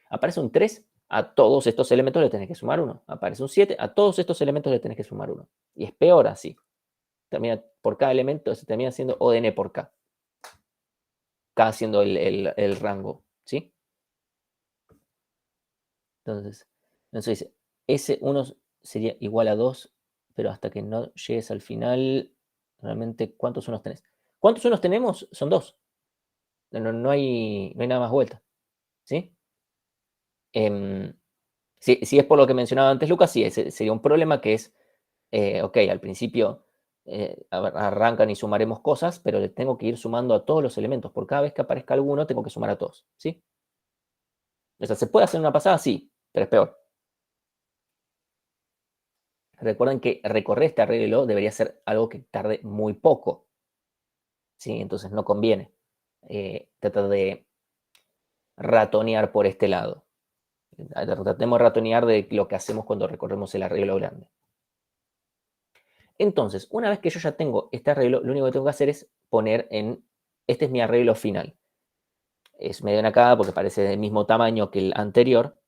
Aparece un 3, a todos estos elementos le tenés que sumar uno. Aparece un 7, a todos estos elementos le tenés que sumar uno. Y es peor así. Termina por cada elemento, se termina siendo ODN por K. K siendo el rango, ¿sí? Entonces dice, S1 sería igual a 2, pero hasta que no llegues al final, realmente, ¿cuántos unos tenés? ¿Cuántos unos tenemos? Son 2. No hay nada más vuelta, ¿sí? Si es por lo que mencionaba antes Lucas, sí, ese sería un problema que es, ok, al principio arrancan y sumaremos cosas, pero le tengo que ir sumando a todos los elementos. Por cada vez que aparezca alguno, tengo que sumar a todos, ¿sí? O sea, ¿se puede hacer una pasada? Sí, pero es peor. Recuerden que recorrer este arreglo debería ser algo que tarde muy poco, ¿sí? Entonces no conviene tratar de ratonear por este lado. Tratemos de ratonear de lo que hacemos cuando recorremos el arreglo grande. Entonces, una vez que yo ya tengo este arreglo, lo único que tengo que hacer es poner este es mi arreglo final. Es medio acá porque parece del mismo tamaño que el anterior.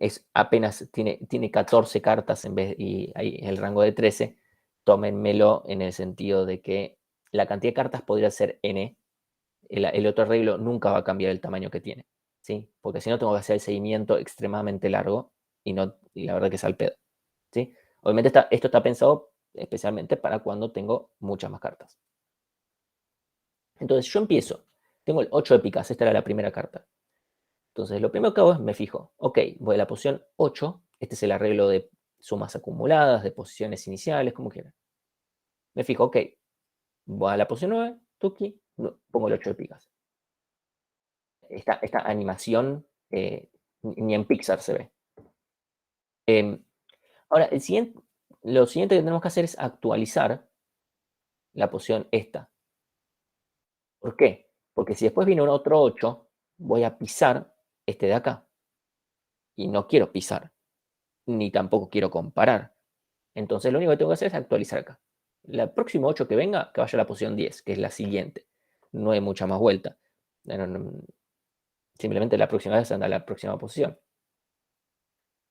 Es apenas, tiene 14 cartas y hay el rango de 13. Tómenmelo en el sentido de que la cantidad de cartas podría ser n. El otro arreglo nunca va a cambiar el tamaño que tiene, ¿sí? Porque si no tengo que hacer el seguimiento extremadamente largo y la verdad que es al pedo, ¿sí? Obviamente esto está pensado especialmente para cuando tengo muchas más cartas. Entonces yo empiezo, tengo el 8 de picas, esta era la primera carta. Entonces lo primero que hago es me fijo, ok, voy a la posición 8, este es el arreglo de sumas acumuladas, de posiciones iniciales, como quieran. Me fijo, ok, voy a la posición 9, tuki, pongo el 8 de picas. Esta animación ni en Pixar se ve. Ahora, lo siguiente que tenemos que hacer es actualizar la posición esta. ¿Por qué? Porque si después viene un otro 8, voy a pisar este de acá. Y no quiero pisar, ni tampoco quiero comparar. Entonces lo único que tengo que hacer es actualizar acá. El próximo 8 que venga, que vaya a la posición 10, que es la siguiente. No hay mucha más vuelta. Simplemente la próxima vez anda a la próxima posición.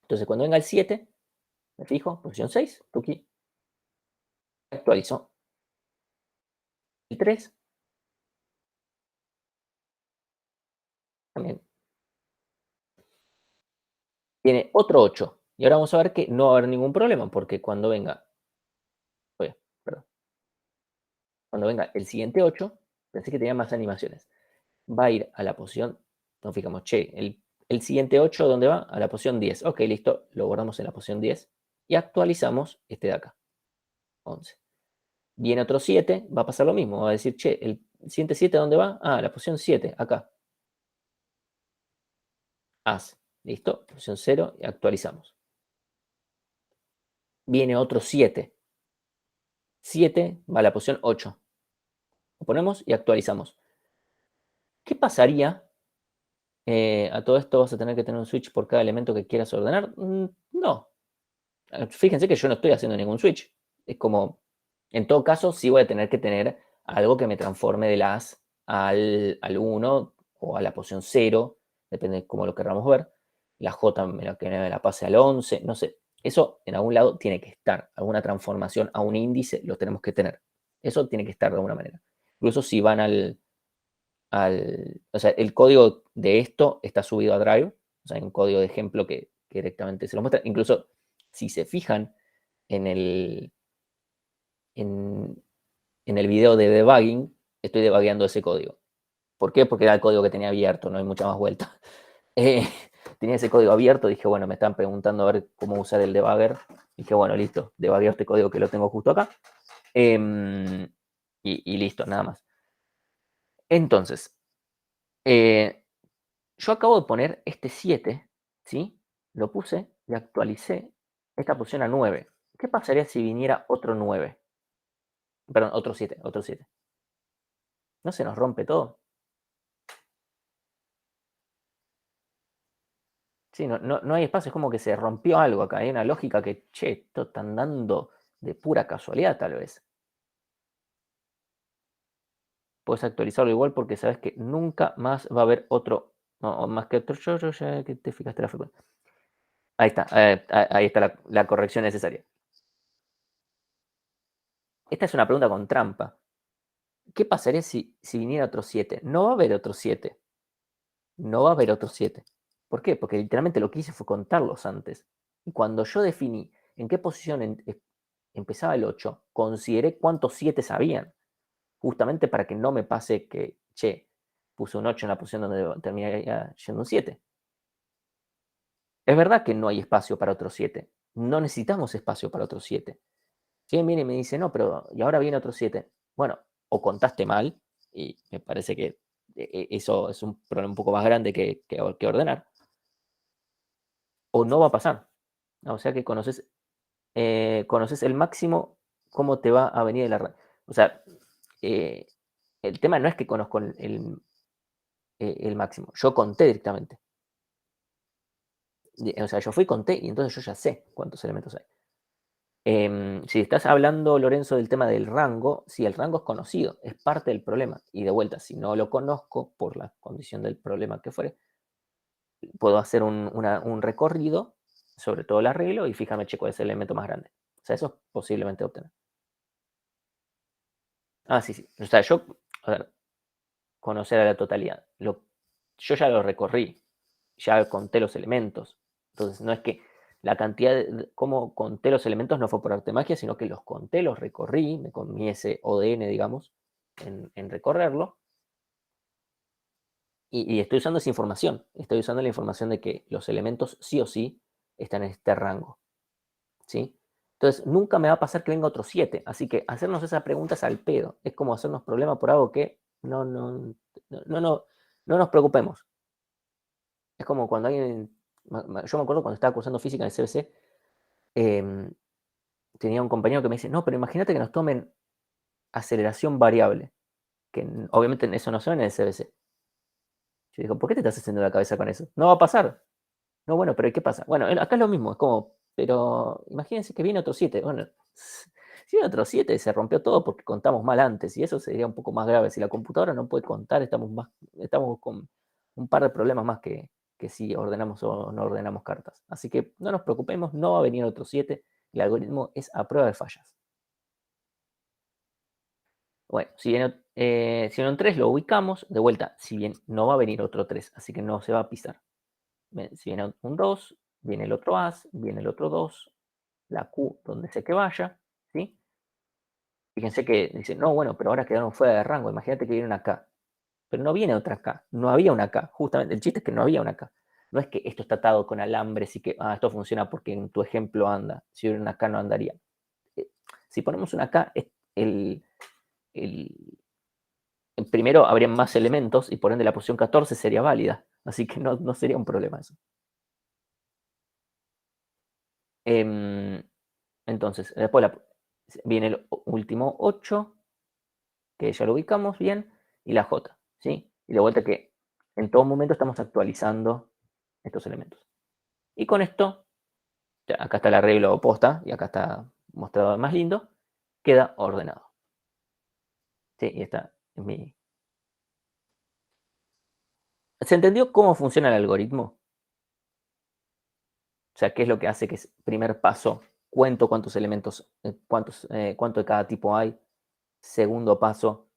Entonces cuando venga el 7, me fijo, posición 6, tuki. Actualizo. El 3, también. Tiene otro 8. Y ahora vamos a ver que no va a haber ningún problema, porque cuando venga, perdón, cuando venga el siguiente 8, pensé que tenía más animaciones. Va a ir a la posición, nos fijamos, che, el siguiente 8, ¿dónde va? A la posición 10. Ok, listo, lo guardamos en la posición 10 y actualizamos este de acá, 11. Viene otro 7, va a pasar lo mismo, va a decir, che, el siguiente 7, ¿dónde va? Ah, a la posición 7, acá. As, listo, posición 0 y actualizamos. Viene otro 7. 7 va a la posición 8. Lo ponemos y actualizamos. ¿Qué pasaría? A todo esto vas a tener que tener un switch por cada elemento que quieras ordenar. No. Fíjense que yo no estoy haciendo ningún switch. Es como, en todo caso, sí voy a tener que tener algo que me transforme del as al 1 o a la posición 0, depende de cómo lo queramos ver. La J que me la pase al 11, no sé. Eso en algún lado tiene que estar. Alguna transformación a un índice lo tenemos que tener. Eso tiene que estar de alguna manera. Incluso si van o sea, el código de esto está subido a Drive. O sea, hay un código de ejemplo que directamente se lo muestra. Incluso si se fijan en el video de debugging, estoy debugueando ese código. ¿Por qué? Porque era el código que tenía abierto, no hay mucha más vuelta. Tenía ese código abierto, dije, bueno, me están preguntando a ver cómo usar el debugger. Dije, bueno, listo, debugueo este código que lo tengo justo acá. Y listo, nada más. Entonces, yo acabo de poner este 7, ¿sí? Lo puse y actualicé esta posición a 9. ¿Qué pasaría si viniera otro 9? Perdón, otro 7, otro 7. ¿No se nos rompe todo? Sí, no hay espacio, es como que se rompió algo acá. Hay una lógica que, che, esto está andando de pura casualidad, tal vez. Puedes actualizarlo igual porque sabes que nunca más va a haber otro, no, más que otro yo, ya que te fijaste la frecuencia. Ahí está la corrección necesaria. Esta es una pregunta con trampa. ¿Qué pasaría si viniera otro 7? No va a haber otro 7. No va a haber otro 7. ¿Por qué? Porque literalmente lo que hice fue contarlos antes. Y cuando yo definí en qué posición empezaba el 8, consideré cuántos 7 habían. Justamente para que no me pase que, che, puse un 8 en la posición donde terminaría yendo un 7. Es verdad que no hay espacio para otro 7. No necesitamos espacio para otro 7. Si alguien viene y me dice, no, pero y ahora viene otro 7. Bueno, o contaste mal, y me parece que eso es un problema un poco más grande que ordenar, o no va a pasar. O sea que conoces el máximo, cómo te va a venir O sea, eh, el tema no es que conozco el máximo, yo conté directamente. O sea, yo fui, conté y entonces yo ya sé cuántos elementos hay. Si estás hablando, Lorenzo, del tema del rango, sí, el rango es conocido, es parte del problema. Y de vuelta, si no lo conozco por la condición del problema que fuere, puedo hacer un recorrido sobre todo el arreglo y fíjame, che, cuál es el elemento más grande. O sea, eso es posiblemente obtener. Ah, sí, sí. O sea, a ver, conocer a la totalidad. Yo ya lo recorrí, ya conté los elementos. Entonces, no es que la cantidad cómo conté los elementos no fue por arte de magia, sino que los conté, los recorrí, me comí ese ODN, digamos, en recorrerlo. Y estoy usando esa información. Estoy usando la información de que los elementos sí o sí están en este rango. ¿Sí? Entonces, nunca me va a pasar que venga otro 7. Así que hacernos esas preguntas al pedo. Es como hacernos problema por algo que no nos preocupemos. Es como cuando alguien. Yo me acuerdo cuando estaba cursando física en el CBC, tenía un compañero que me dice: no, pero imagínate que nos tomen aceleración variable. Que obviamente eso no se ve en el CBC. Yo digo: ¿por qué te estás haciendo la cabeza con eso? No va a pasar. No, bueno, pero ¿qué pasa? Bueno, acá es lo mismo, es como, pero imagínense que viene otro 7. Bueno, si viene otro 7 se rompió todo porque contamos mal antes y eso sería un poco más grave. Si la computadora no puede contar, estamos con un par de problemas más que si ordenamos o no ordenamos cartas. Así que no nos preocupemos, no va a venir otro 7. El algoritmo es a prueba de fallas. Bueno, si viene un 3 lo ubicamos. De vuelta, si bien no va a venir otro 3, así que no se va a pisar. Si viene un 2, viene el otro as, viene el otro 2, la Q donde sé que vaya, ¿sí? Fíjense que dice, no, bueno, pero ahora quedaron fuera de rango, imagínate que viene una K. Pero no viene otra K, no había una K, justamente, el chiste es que no había una K. No es que esto está atado con alambres y que esto funciona porque en tu ejemplo anda, si hubiera una K no andaría. Si ponemos una K, el, primero habrían más elementos y por ende la posición 14 sería válida, así que no sería un problema eso. Entonces, después viene el último 8, que ya lo ubicamos bien, y la J, ¿sí? Y de vuelta que en todo momento estamos actualizando estos elementos. Y con esto, ya acá está el arreglo posta, y acá está mostrado más lindo, queda ordenado. Sí, y está en mi... ¿Se entendió cómo funciona el algoritmo? O sea, qué es lo que hace que es primer paso, cuento cuántos elementos, cuánto de cada tipo hay. Segundo paso,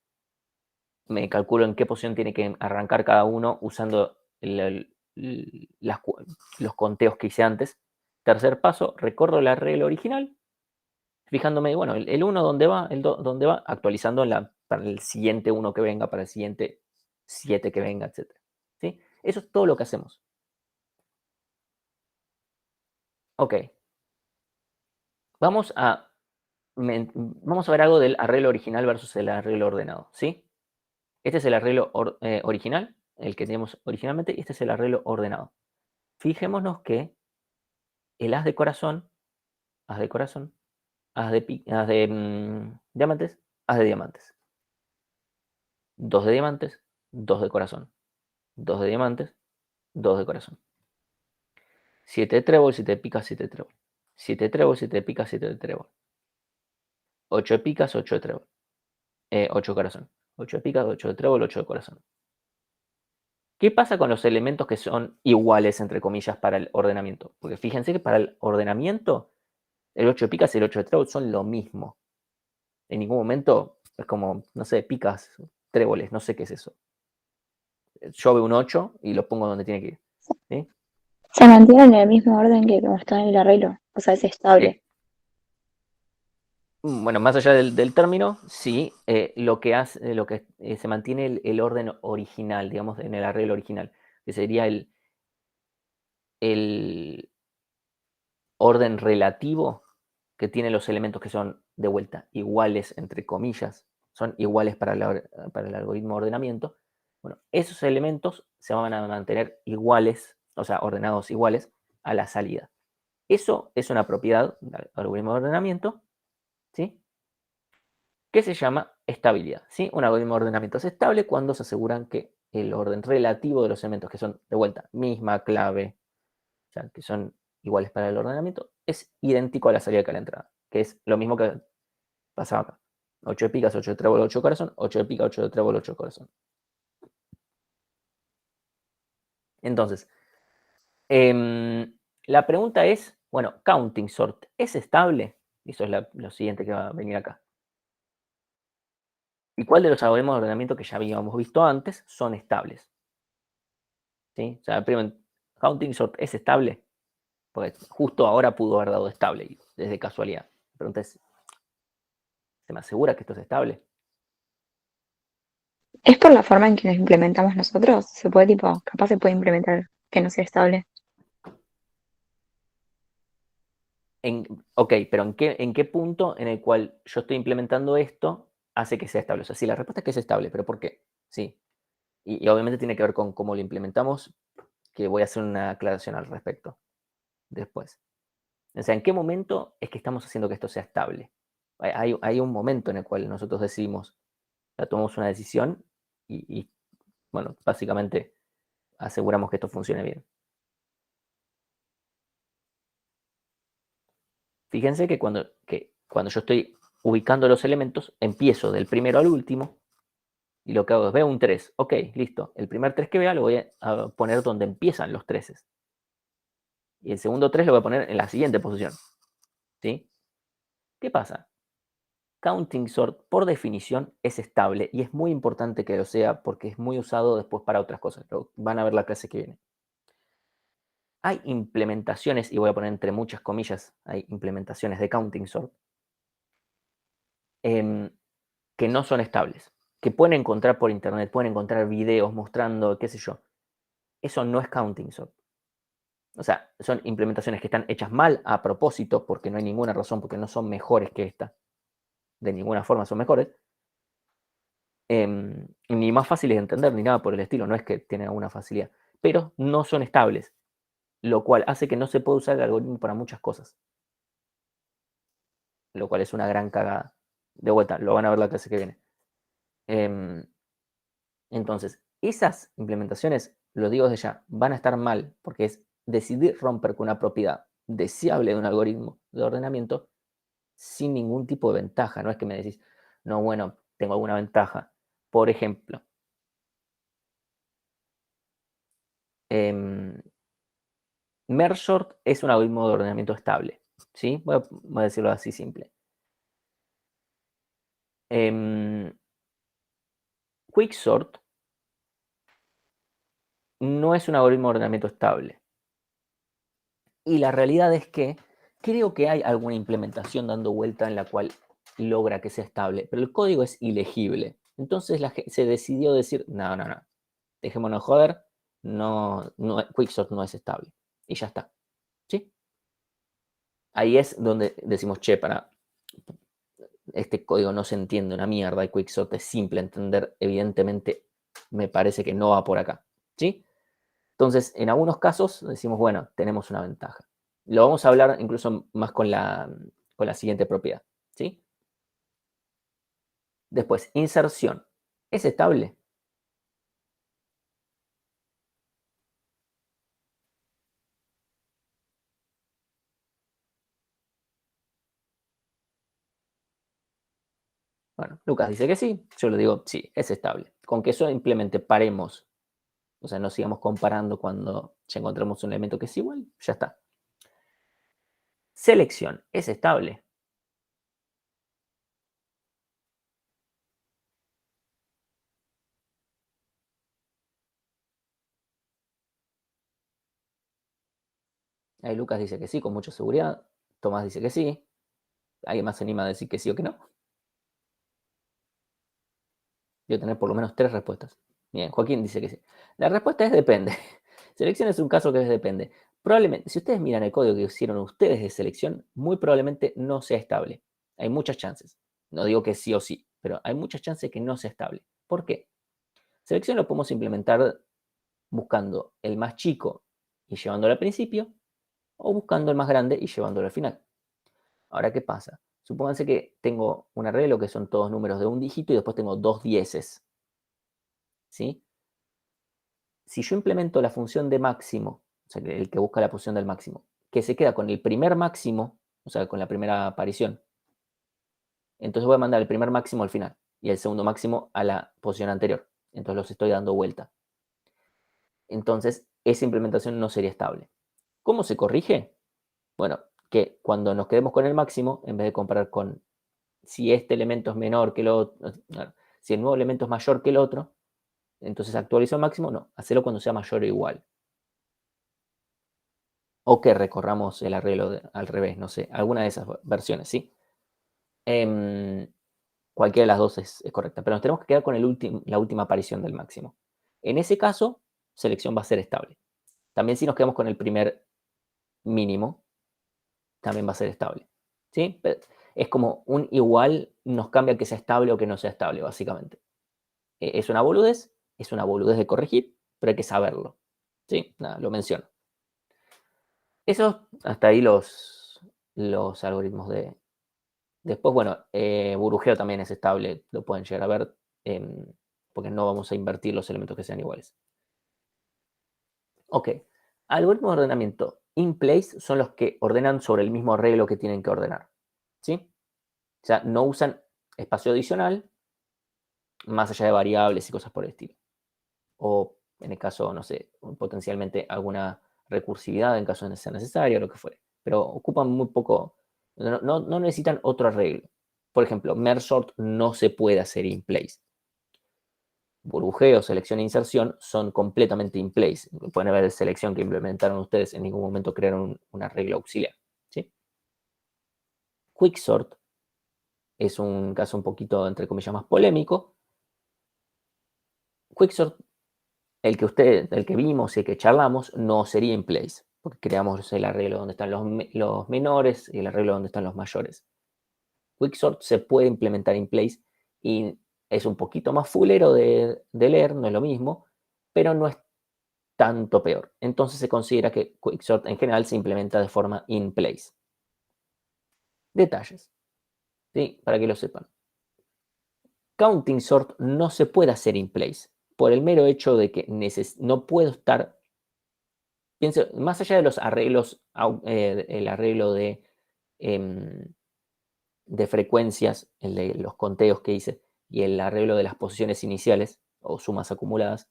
me calculo en qué posición tiene que arrancar cada uno usando los conteos que hice antes. Tercer paso, recorro el arreglo original, fijándome, bueno, el 1 dónde va, el 2 dónde va, actualizando para el siguiente 1 que venga, para el siguiente 7 que venga, etc. ¿Sí? Eso es todo lo que hacemos. Ok. Vamos a ver algo del arreglo original versus el arreglo ordenado, ¿sí? Este es el arreglo original, el que tenemos originalmente, y este es el arreglo ordenado. Fijémonos que el as de corazón, as de corazón, as de diamantes, as de diamantes. 2 de diamantes, 2 de corazón. 2 de diamantes, 2 de corazón. 7 de trébol, 7 de picas, 7 de trébol. 7 de trébol, 7 de picas, 7 de trébol. 8 de picas, 8 de trébol. 8 de corazón. 8 de picas, 8 de trébol, 8 de corazón. ¿Qué pasa con los elementos que son iguales, entre comillas, para el ordenamiento? Porque fíjense que para el ordenamiento, el 8 de picas y el 8 de trébol son lo mismo. En ningún momento es como, no sé, picas, tréboles, no sé qué es eso. Yo veo un 8 y lo pongo donde tiene que ir. ¿Sí? Se mantiene en el mismo orden que como está en el arreglo. O sea, es estable. Bueno, más allá del término, sí, lo que se mantiene el orden original, digamos, en el arreglo original, que sería el orden relativo que tiene los elementos que son, de vuelta, iguales, entre comillas, son iguales para el algoritmo de ordenamiento. Bueno, esos elementos se van a mantener iguales, o sea, ordenados iguales a la salida. Eso es una propiedad del algoritmo de ordenamiento, ¿sí? Que se llama estabilidad, ¿sí? Un algoritmo de ordenamiento es estable cuando se aseguran que el orden relativo de los elementos que son, de vuelta, misma clave, o sea, que son iguales para el ordenamiento, es idéntico a la salida que a la entrada, que es lo mismo que pasaba acá. 8 de picas, 8 de trébol, 8 de corazón, 8 de pica, 8 de trébol, 8 de corazón. Entonces, la pregunta es, bueno, counting sort, ¿es estable? Eso es lo siguiente que va a venir acá. ¿Y cuál de los algoritmos de ordenamiento que ya habíamos visto antes son estables? ¿Sí? O sea, primero, counting sort es estable, porque justo ahora pudo haber dado estable, desde casualidad. La pregunta es, ¿se me asegura que esto es estable? ¿Es por la forma en que nos implementamos nosotros? Se puede, tipo, capaz se puede implementar que no sea estable. Ok, pero ¿en qué punto en el cual yo estoy implementando esto hace que sea estable? O sea, sí, la respuesta es que es estable, pero ¿por qué? Sí. Y obviamente tiene que ver con cómo lo implementamos, que voy a hacer una aclaración al respecto después. O sea, ¿en qué momento es que estamos haciendo que esto sea estable? Hay un momento en el cual nosotros decidimos, o sea, tomamos una decisión y, bueno, básicamente aseguramos que esto funcione bien. Fíjense que cuando yo estoy ubicando los elementos, empiezo del primero al último y lo que hago es veo un 3. Ok, listo. El primer 3 que vea lo voy a poner donde empiezan los 3. Y el segundo 3 lo voy a poner en la siguiente posición. ¿Sí? ¿Qué pasa? Counting sort, por definición, es estable y es muy importante que lo sea porque es muy usado después para otras cosas. Lo van a ver la clase que viene. Hay implementaciones, y voy a poner entre muchas comillas, hay implementaciones de counting sort que no son estables, que pueden encontrar por internet, pueden encontrar videos mostrando, qué sé yo. Eso no es counting sort. O sea, son implementaciones que están hechas mal a propósito porque no hay ninguna razón, porque no son mejores que esta. De ninguna forma son mejores. Ni más fáciles de entender, ni nada por el estilo. No es que tienen alguna facilidad. Pero no son estables. Lo cual hace que no se pueda usar el algoritmo para muchas cosas. Lo cual es una gran cagada. De vuelta, lo van a ver la clase que viene. Entonces, esas implementaciones, lo digo desde ya, van a estar mal, porque es decidir romper con una propiedad deseable de un algoritmo de ordenamiento sin ningún tipo de ventaja. No es que me decís, no, bueno, tengo alguna ventaja. Por ejemplo, merge sort es un algoritmo de ordenamiento estable. ¿Sí? Voy a decirlo así simple. Quicksort no es un algoritmo de ordenamiento estable. Y la realidad es que creo que hay alguna implementación dando vuelta en la cual logra que sea estable, pero el código es ilegible. Entonces se decidió decir, no, dejémonos joder, Quicksort no es estable. Y ya está. ¿Sí? Ahí es donde decimos, che, este código no se entiende una mierda y Quicksort es simple a entender, evidentemente me parece que no va por acá, ¿sí? Entonces, en algunos casos decimos, bueno, tenemos una ventaja. Lo vamos a hablar incluso más con la siguiente propiedad, ¿sí? Después, inserción. ¿Es estable? Bueno, Lucas dice que sí, yo le digo sí, es estable. Con que simplemente paremos, o sea, no sigamos comparando cuando ya encontramos un elemento que es igual, ya está. Selección, ¿es estable? Ahí Lucas dice que sí, con mucha seguridad. Tomás dice que sí. ¿Alguien más se anima a decir que sí o que no? Yo tener por lo menos 3 respuestas. Bien, Joaquín dice que sí. La respuesta es depende. Selección es un caso que es depende. Probablemente, si ustedes miran el código que hicieron ustedes de selección, muy probablemente no sea estable. Hay muchas chances. No digo que sí o sí, pero hay muchas chances que no sea estable. ¿Por qué? Selección lo podemos implementar buscando el más chico y llevándolo al principio, o buscando el más grande y llevándolo al final. Ahora, ¿qué pasa? Supónganse que tengo un arreglo que son todos números de un dígito y después tengo 2 dieces. ¿Sí? Si yo implemento la función de máximo, o sea, el que busca la posición del máximo, que se queda con el primer máximo, o sea, con la primera aparición, entonces voy a mandar el primer máximo al final y el segundo máximo a la posición anterior. Entonces los estoy dando vuelta. Entonces, esa implementación no sería estable. ¿Cómo se corrige? Bueno, que cuando nos quedemos con el máximo, en vez de comparar con si este elemento es menor que el otro, si el nuevo elemento es mayor que el otro, entonces actualizo el máximo, no, hacerlo cuando sea mayor o igual. O que recorramos el arreglo al revés, no sé, alguna de esas versiones, ¿sí? Cualquiera de las dos es correcta, pero nos tenemos que quedar con la última aparición del máximo. En ese caso, selección va a ser estable. También si nos quedamos con el primer mínimo, también va a ser estable, ¿sí? Es como un igual nos cambia que sea estable o que no sea estable, básicamente. Es una boludez de corregir, pero hay que saberlo, ¿sí? Nada, lo menciono. Eso, hasta ahí los algoritmos de... Después, bueno, burujeo también es estable, lo pueden llegar a ver, porque no vamos a invertir los elementos que sean iguales. Ok, algoritmos de ordenamiento in place son los que ordenan sobre el mismo arreglo que tienen que ordenar, ¿sí? O sea, no usan espacio adicional, más allá de variables y cosas por el estilo. O en el caso, no sé, potencialmente alguna recursividad en caso de sea necesario, lo que fuere. Pero ocupan muy poco, no necesitan otro arreglo. Por ejemplo, merge sort no se puede hacer in place. Burbujeo, selección e inserción son completamente in place. Pueden ver selección que implementaron ustedes, en ningún momento crearon un arreglo auxiliar. ¿Sí? Quicksort es un caso un poquito, entre comillas, más polémico. Quicksort, el que vimos y el que charlamos, no sería in place, porque creamos el arreglo donde están los menores y el arreglo donde están los mayores. Quicksort se puede implementar in place y es un poquito más fulero de leer, no es lo mismo, pero no es tanto peor. Entonces se considera que Quicksort en general se implementa de forma in place. Detalles, ¿sí? Para que lo sepan. Counting sort no se puede hacer in place por el mero hecho de que no puedo estar, pienso, más allá de los arreglos, el arreglo de frecuencias, el de los conteos que hice y el arreglo de las posiciones iniciales o sumas acumuladas,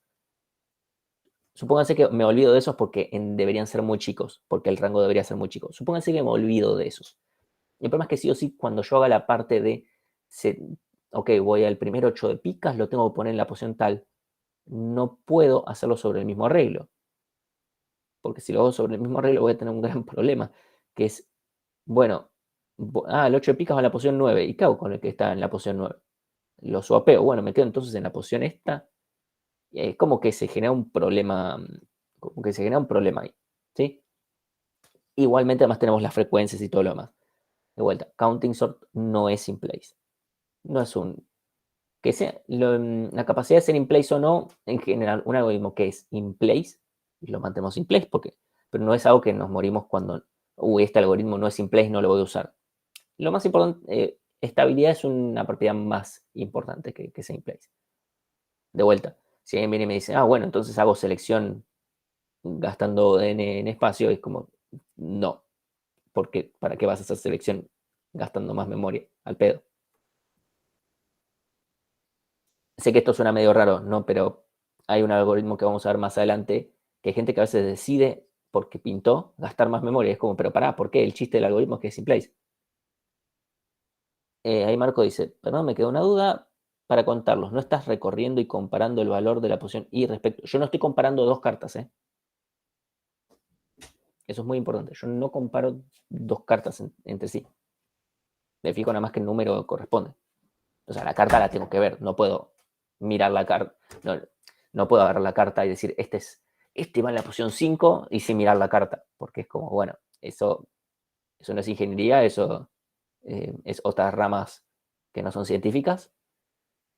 supónganse que me olvido de esos porque deberían ser muy chicos, porque el rango debería ser muy chico. Supónganse que me olvido de esos. El problema es que sí o sí, cuando yo haga la parte de, ok, voy al primer 8 de picas, lo tengo que poner en la posición tal, no puedo hacerlo sobre el mismo arreglo. Porque si lo hago sobre el mismo arreglo voy a tener un gran problema, que es, bueno, el 8 de picas va a la posición 9, ¿y qué hago con el que está en la posición 9? Lo swapeo, bueno, me quedo entonces en la posición esta, es como que se genera un problema, ahí, ¿sí? Igualmente además tenemos las frecuencias y todo lo demás. De vuelta, counting sort no es in place. no es un... Que sea, la capacidad de ser in place o no, en general, un algoritmo que es in place, y lo mantenemos in place, pero no es algo que nos morimos cuando, este algoritmo no es in place, no lo voy a usar. Lo más importante, estabilidad es una propiedad más importante que sea in place. De vuelta, si alguien viene y me dice, bueno, entonces hago selección gastando en espacio, es como, no, porque ¿para qué vas a hacer selección gastando más memoria? Al pedo. Sé que esto suena medio raro, ¿no? Pero hay un algoritmo que vamos a ver más adelante, que hay gente que a veces decide, porque pintó, gastar más memoria. Es como, pero pará, ¿por qué? El chiste del algoritmo es que es in place. Ahí Marco dice, perdón, me quedó una duda para contarlos. No estás recorriendo y comparando el valor de la posición y respecto. Yo no estoy comparando dos cartas, ¿eh? Eso es muy importante. Yo no comparo dos cartas entre sí. Me fijo nada más que el número corresponde. O sea, la carta la tengo que ver. No puedo mirar la carta. No puedo agarrar la carta y decir, este va en la posición 5 y sin mirar la carta. Porque es como, bueno, eso no es ingeniería, eso es otras ramas que no son científicas.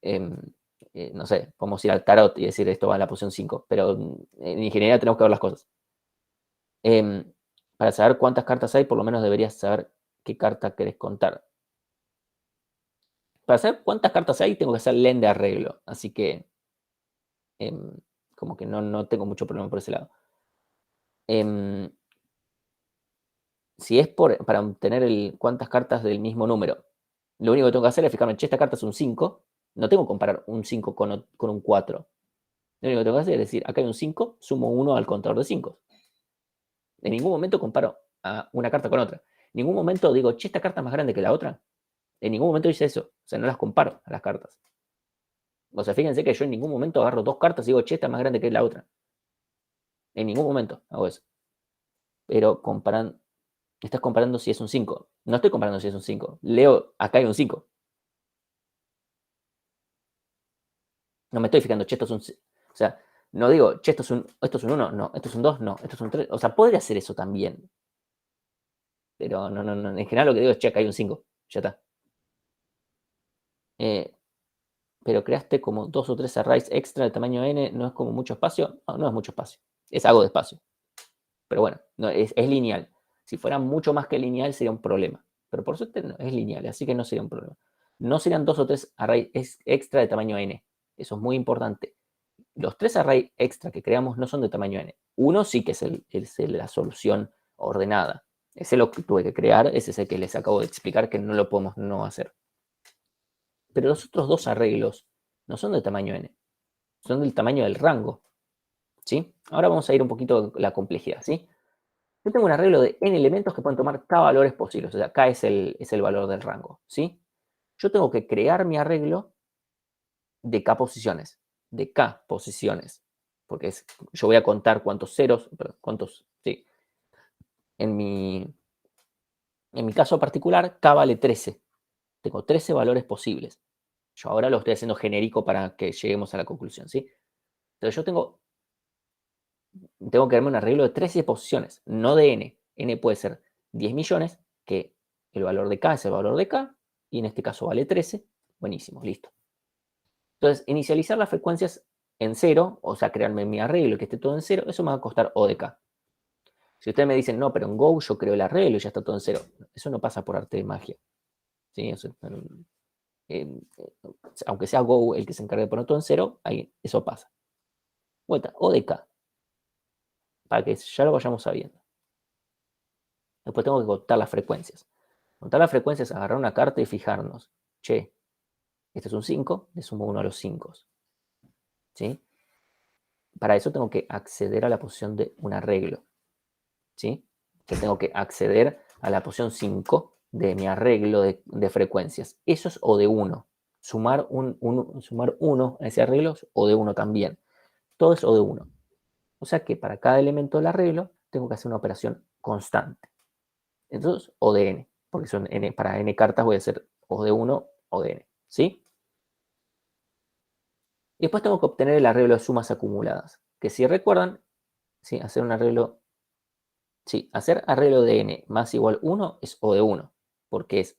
No sé, podemos ir al tarot y decir esto va en la posición 5, pero en ingeniería tenemos que ver las cosas. Para saber cuántas cartas hay, por lo menos deberías saber qué carta querés contar. Para saber cuántas cartas hay, tengo que hacer len de arreglo, así que como que no tengo mucho problema por ese lado. Si es para obtener cuántas cartas del mismo número, lo único que tengo que hacer es fijarme, che, esta carta es un 5, no tengo que comparar un 5 con un 4. Lo único que tengo que hacer es decir, acá hay un 5, sumo 1 al contador de 5. En ningún momento comparo a una carta con otra. En ningún momento digo, che, esta carta es más grande que la otra. En ningún momento hice eso. O sea, no las comparo a las cartas. O sea, fíjense que yo en ningún momento agarro dos cartas y digo, che, esta es más grande que la otra. En ningún momento hago eso. Pero estás comparando si es un 5. No estoy comparando si es un 5. Leo, acá hay un 5. No me estoy fijando, che, esto es un... O sea, no digo, che, esto es un 1, no, esto es un 2, no, esto es un 3. O sea, podría hacer eso también. Pero no. En general lo que digo es, che, acá hay un 5. Ya está. Pero creaste como 2 o 3 arrays extra de tamaño n, ¿no es como mucho espacio? No es mucho espacio. Es algo de espacio. Pero bueno, no, es lineal. Si fuera mucho más que lineal sería un problema. Pero por suerte no, es lineal, así que no sería un problema. No serían 2 o 3 arrays extra de tamaño n. Eso es muy importante. Los 3 arrays extra que creamos no son de tamaño n. Uno sí que es la solución ordenada. Ese lo que tuve que crear, ese es el que les acabo de explicar que no lo podemos no hacer. Pero los otros dos arreglos no son de tamaño n, son del tamaño del rango. ¿Sí? Ahora vamos a ir un poquito a la complejidad. ¿Sí? Yo tengo un arreglo de n elementos que pueden tomar k valores posibles. O sea, k es el valor del rango. ¿Sí? Yo tengo que crear mi arreglo de k posiciones. De k posiciones. Porque yo voy a contar cuántos ceros, sí. En mi caso particular, k vale 13. Tengo 13 valores posibles. Yo ahora lo estoy haciendo genérico para que lleguemos a la conclusión, ¿sí? Entonces yo tengo que darme un arreglo de 13 posiciones, no de n. N puede ser 10 millones, que el valor de k es el valor de k, y en este caso vale 13. Buenísimo, listo. Entonces, inicializar las frecuencias en 0, o sea, crearme mi arreglo y que esté todo en 0, eso me va a costar O de k. Si ustedes me dicen, no, pero en Go yo creo el arreglo y ya está todo en 0, eso no pasa por arte de magia. ¿Sí? Aunque sea Go el que se encargue de poner todo en 0, ahí eso pasa. Vuelta, O de k. Para que ya lo vayamos sabiendo. Después tengo que contar las frecuencias. Contar las frecuencias, agarrar una carta y fijarnos. Che, este es un 5, le sumo 1 a los 5. ¿Sí? Para eso tengo que acceder a la posición de un arreglo. ¿Sí? Que tengo que acceder a la posición 5 de mi arreglo de frecuencias. Eso es O de 1. Sumar 1 a ese arreglo es O de 1 también. Todo es O de 1. O sea que para cada elemento del arreglo tengo que hacer una operación constante. Entonces, O de n, porque para n cartas voy a hacer O de 1, O de n. ¿Sí? Y después tengo que obtener el arreglo de sumas acumuladas. Que si recuerdan, ¿sí? hacer arreglo de n más igual 1 es O de 1. Porque es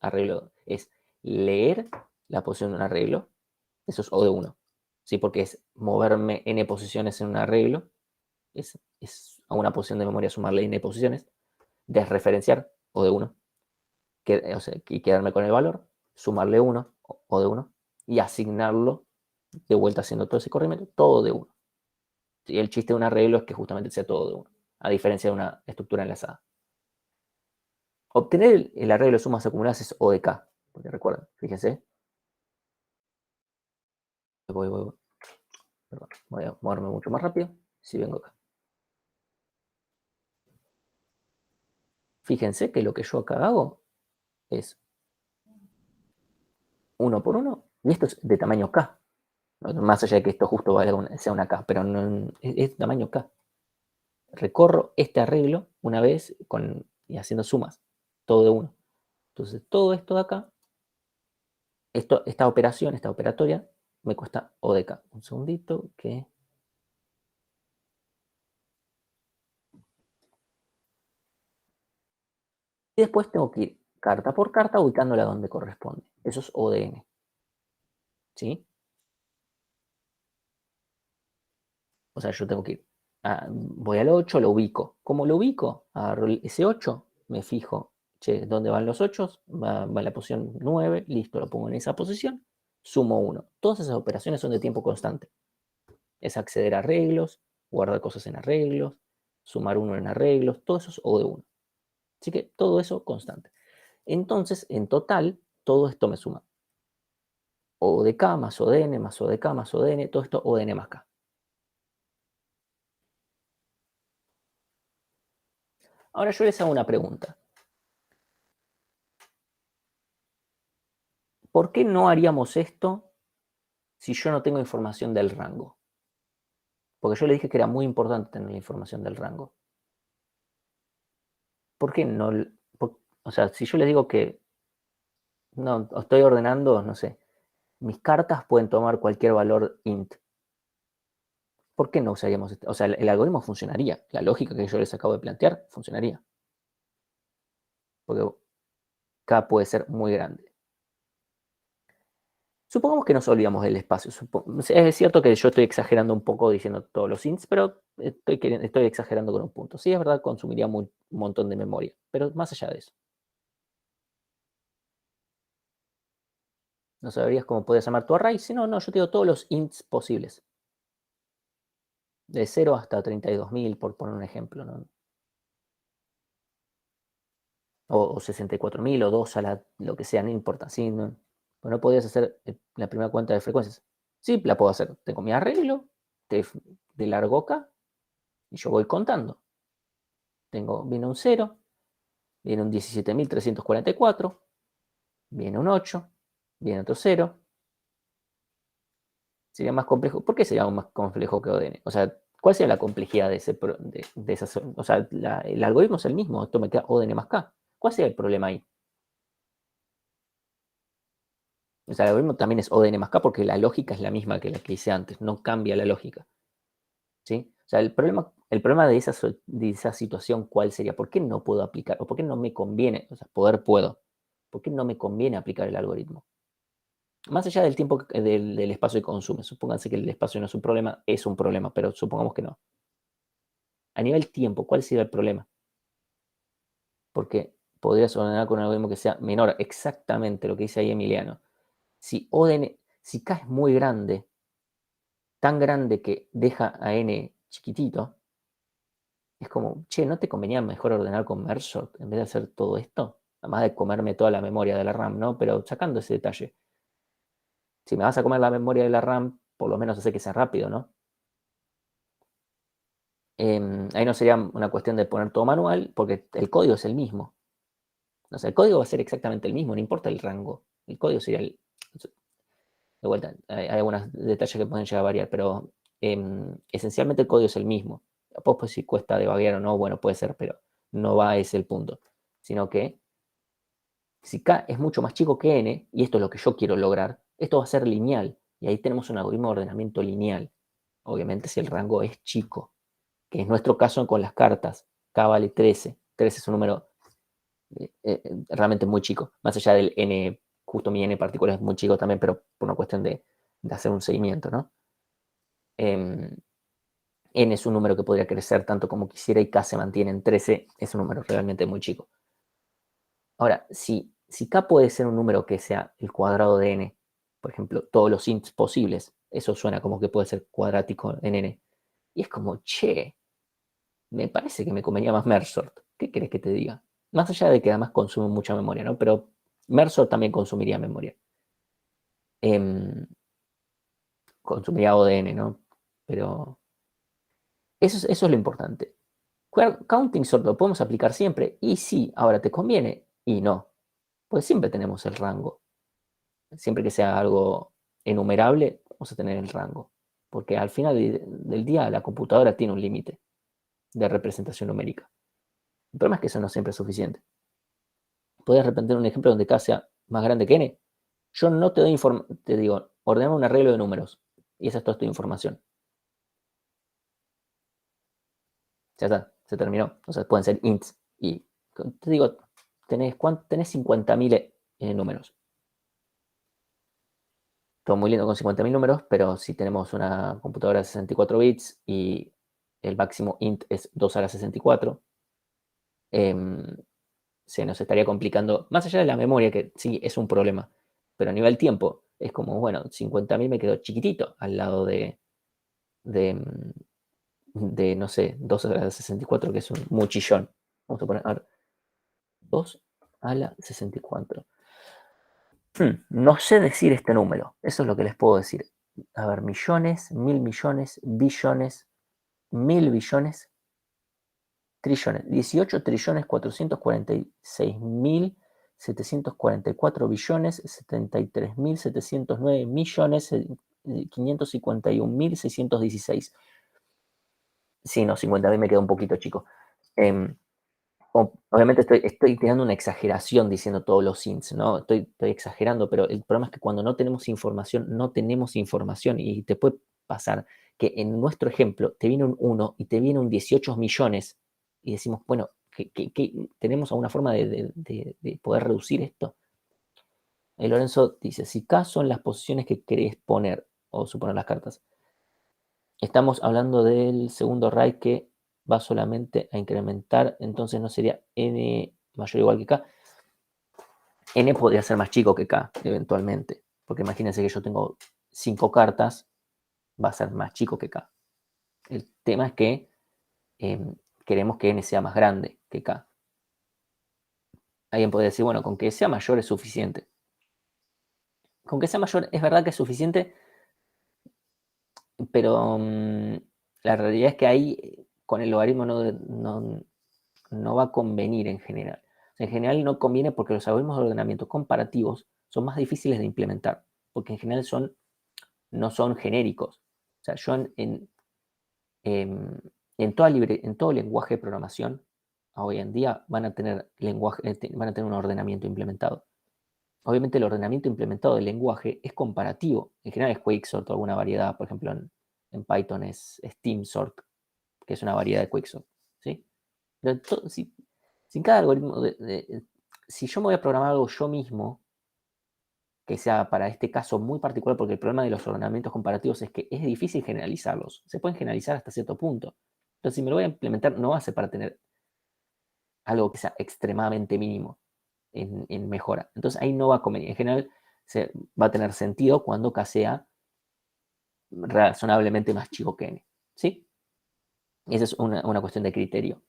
leer la posición de un arreglo, eso es O de 1. ¿Sí? Porque es moverme n posiciones en un arreglo, es a una posición de memoria sumarle n posiciones, desreferenciar O de 1, o sea, y quedarme con el valor, sumarle 1, O de 1, y asignarlo de vuelta haciendo todo ese corrimiento, todo de 1. Y el chiste de un arreglo es que justamente sea todo de 1, a diferencia de una estructura enlazada. Obtener el arreglo de sumas acumuladas es O de K, porque recuerden, fíjense. Perdón, voy a moverme mucho más rápido si vengo acá. Fíjense que lo que yo acá hago es 1 por 1, y esto es de tamaño K. Más allá de que esto justo sea una K, pero no, es tamaño K. Recorro este arreglo una vez y haciendo sumas, todo de 1. Entonces, todo esto de acá, esta operación, esta operatoria, me cuesta O de K. Un segundito que... Y después tengo que ir carta por carta ubicándola donde corresponde. Eso es O de N. ¿Sí? O sea, yo tengo que ir. Voy al 8, lo ubico. ¿Cómo lo ubico? Agarro ese 8, me fijo, che, ¿dónde van los 8? Va en la posición 9, listo, lo pongo en esa posición, sumo 1. Todas esas operaciones son de tiempo constante. Es acceder a arreglos, guardar cosas en arreglos, sumar 1 en arreglos, todo eso es O de 1. Así que todo eso constante. Entonces, en total, todo esto me suma O de K más O de N más O de K más O de N, todo esto O de N más K. Ahora yo les hago una pregunta. ¿Por qué no haríamos esto si yo no tengo información del rango? Porque yo le dije que era muy importante tener la información del rango. ¿Por qué no? O sea, si yo les digo que no, estoy ordenando, no sé, mis cartas pueden tomar cualquier valor int. ¿Por qué no usaríamos esto? O sea, el algoritmo funcionaría. La lógica que yo les acabo de plantear funcionaría. Porque K puede ser muy grande. Supongamos que nos olvidamos del espacio. Es cierto que yo estoy exagerando un poco diciendo todos los ints, pero estoy exagerando con un punto. Sí, es verdad, consumiría un montón de memoria, pero más allá de eso. No sabrías cómo podías llamar tu array. Si no, yo te digo todos los ints posibles. De 0 hasta 32.000, por poner un ejemplo, ¿no? O 64.000, o 2 a lo que sea, no importa. ¿Sí? No podías hacer la primera cuenta de frecuencias. Sí, la puedo hacer. Tengo mi arreglo de largo K y yo voy contando. Viene un 0, viene un 17.344, viene un 8, viene otro 0. Sería más complejo. ¿Por qué sería más complejo que ODN? O sea, ¿cuál sería la complejidad de esas? O sea, el algoritmo es el mismo. Esto me queda ODN más K. ¿Cuál sería el problema ahí? O sea, el algoritmo también es ODN más K porque la lógica es la misma que la que hice antes. No cambia la lógica. ¿Sí? O sea, el problema de esa situación, ¿cuál sería? ¿Por qué no puedo aplicar? ¿O por qué no me conviene? O sea, puedo. ¿Por qué no me conviene aplicar el algoritmo? Más allá del tiempo del espacio que consume. Supónganse que el espacio no es un problema, pero supongamos que no. A nivel tiempo, ¿cuál sería el problema? Porque podrías ordenar con un algoritmo que sea menor, exactamente lo que dice ahí Emiliano. Si K es muy grande, tan grande que deja a N chiquitito, es como, che, ¿no te convenía mejor ordenar con merge sort en vez de hacer todo esto? Además de comerme toda la memoria de la RAM, ¿no? Pero sacando ese detalle. Si me vas a comer la memoria de la RAM, por lo menos hace que sea rápido, ¿no? Ahí no sería una cuestión de poner todo manual, porque el código es el mismo. O sea, el código va a ser exactamente el mismo, no importa el rango. El código sería de vuelta, hay algunos detalles que pueden llegar a variar, pero esencialmente el código es el mismo. Después, pues, si cuesta debuguear o no, bueno, puede ser, pero no va a ese el punto. Sino que si K es mucho más chico que N, y esto es lo que yo quiero lograr, esto va a ser lineal. Y ahí tenemos un algoritmo de ordenamiento lineal. Obviamente si el rango es chico, que es nuestro caso con las cartas. K vale 13. 13 es un número realmente muy chico, más allá del NQ justo mi n particular es muy chico también, pero por una cuestión de hacer un seguimiento, ¿no? N es un número que podría crecer tanto como quisiera y k se mantiene en 13, es un número realmente muy chico. Ahora, si k puede ser un número que sea el cuadrado de n, por ejemplo, todos los ints posibles, eso suena como que puede ser cuadrático en n. Y es como, che, me parece que me convenía más Mersort. ¿Qué querés que te diga? Más allá de que además consume mucha memoria, ¿no? Pero Mersort también consumiría memoria. Consumiría ODN, ¿no? Pero eso es lo importante. Counting sort lo podemos aplicar siempre. Y sí, ahora te conviene y no. Pues siempre tenemos el rango. Siempre que sea algo enumerable, vamos a tener el rango. Porque al final del día la computadora tiene un límite de representación numérica. El problema es que eso no siempre es suficiente. ¿Puedes repetir un ejemplo donde k sea más grande que n? Yo no te doy información, te digo, ordena un arreglo de números. Y esa es toda tu información. Ya está, se terminó. O sea, pueden ser ints. Y te digo, tenés 50.000 números. Todo muy lindo con 50.000 números, pero si tenemos una computadora de 64 bits y el máximo int es 2 a la 64, se nos estaría complicando, más allá de la memoria, que sí es un problema, pero a nivel tiempo es como, bueno, 50.000 me quedó chiquitito al lado de, no sé, 2 a la 64, que es un muchillón. Vamos a poner, a ver, 2 a la 64. No sé decir este número, eso es lo que les puedo decir. A ver, millones, mil millones, billones, mil billones, trillones, 18 trillones 446 mil 744 billones, 73.709 millones, 551.616. Sí, no, 50.000 me queda un poquito chico. Obviamente estoy tirando una exageración diciendo todos los ints, ¿no? Estoy exagerando, pero el problema es que cuando no tenemos información, no tenemos información y te puede pasar que en nuestro ejemplo te viene un 1 y te viene un 18 millones y decimos, bueno, ¿tenemos alguna forma de poder reducir esto? Y Lorenzo dice, si K son las posiciones que querés poner o suponer las cartas, estamos hablando del segundo RAID que va solamente a incrementar, entonces no sería n mayor o igual que k. N podría ser más chico que k, eventualmente, porque imagínense que yo tengo 5 cartas, va a ser más chico que k. El tema es que queremos que n sea más grande que k. Alguien podría decir, bueno, con que sea mayor es suficiente. Con que sea mayor es verdad que es suficiente, pero la realidad es que ahí con el logaritmo no va a convenir en general. O sea, en general no conviene porque los algoritmos de ordenamiento comparativos son más difíciles de implementar, porque en general no son genéricos. O sea, yo en todo lenguaje de programación, hoy en día van a tener un ordenamiento implementado. Obviamente el ordenamiento implementado del lenguaje es comparativo. En general es Quicksort o alguna variedad, por ejemplo en Python es SteamSort, que es una variedad de Quicksort. ¿Sí? Pero sin cada algoritmo, si yo me voy a programar algo yo mismo, que sea para este caso muy particular, porque el problema de los ordenamientos comparativos es que es difícil generalizarlos. Se pueden generalizar hasta cierto punto. Entonces, si me lo voy a implementar, no va a ser para tener algo que sea extremadamente mínimo en mejora. Entonces, ahí no va a convenir. En general, va a tener sentido cuando K sea razonablemente más chico que N. ¿Sí? Y esa es una cuestión de criterio.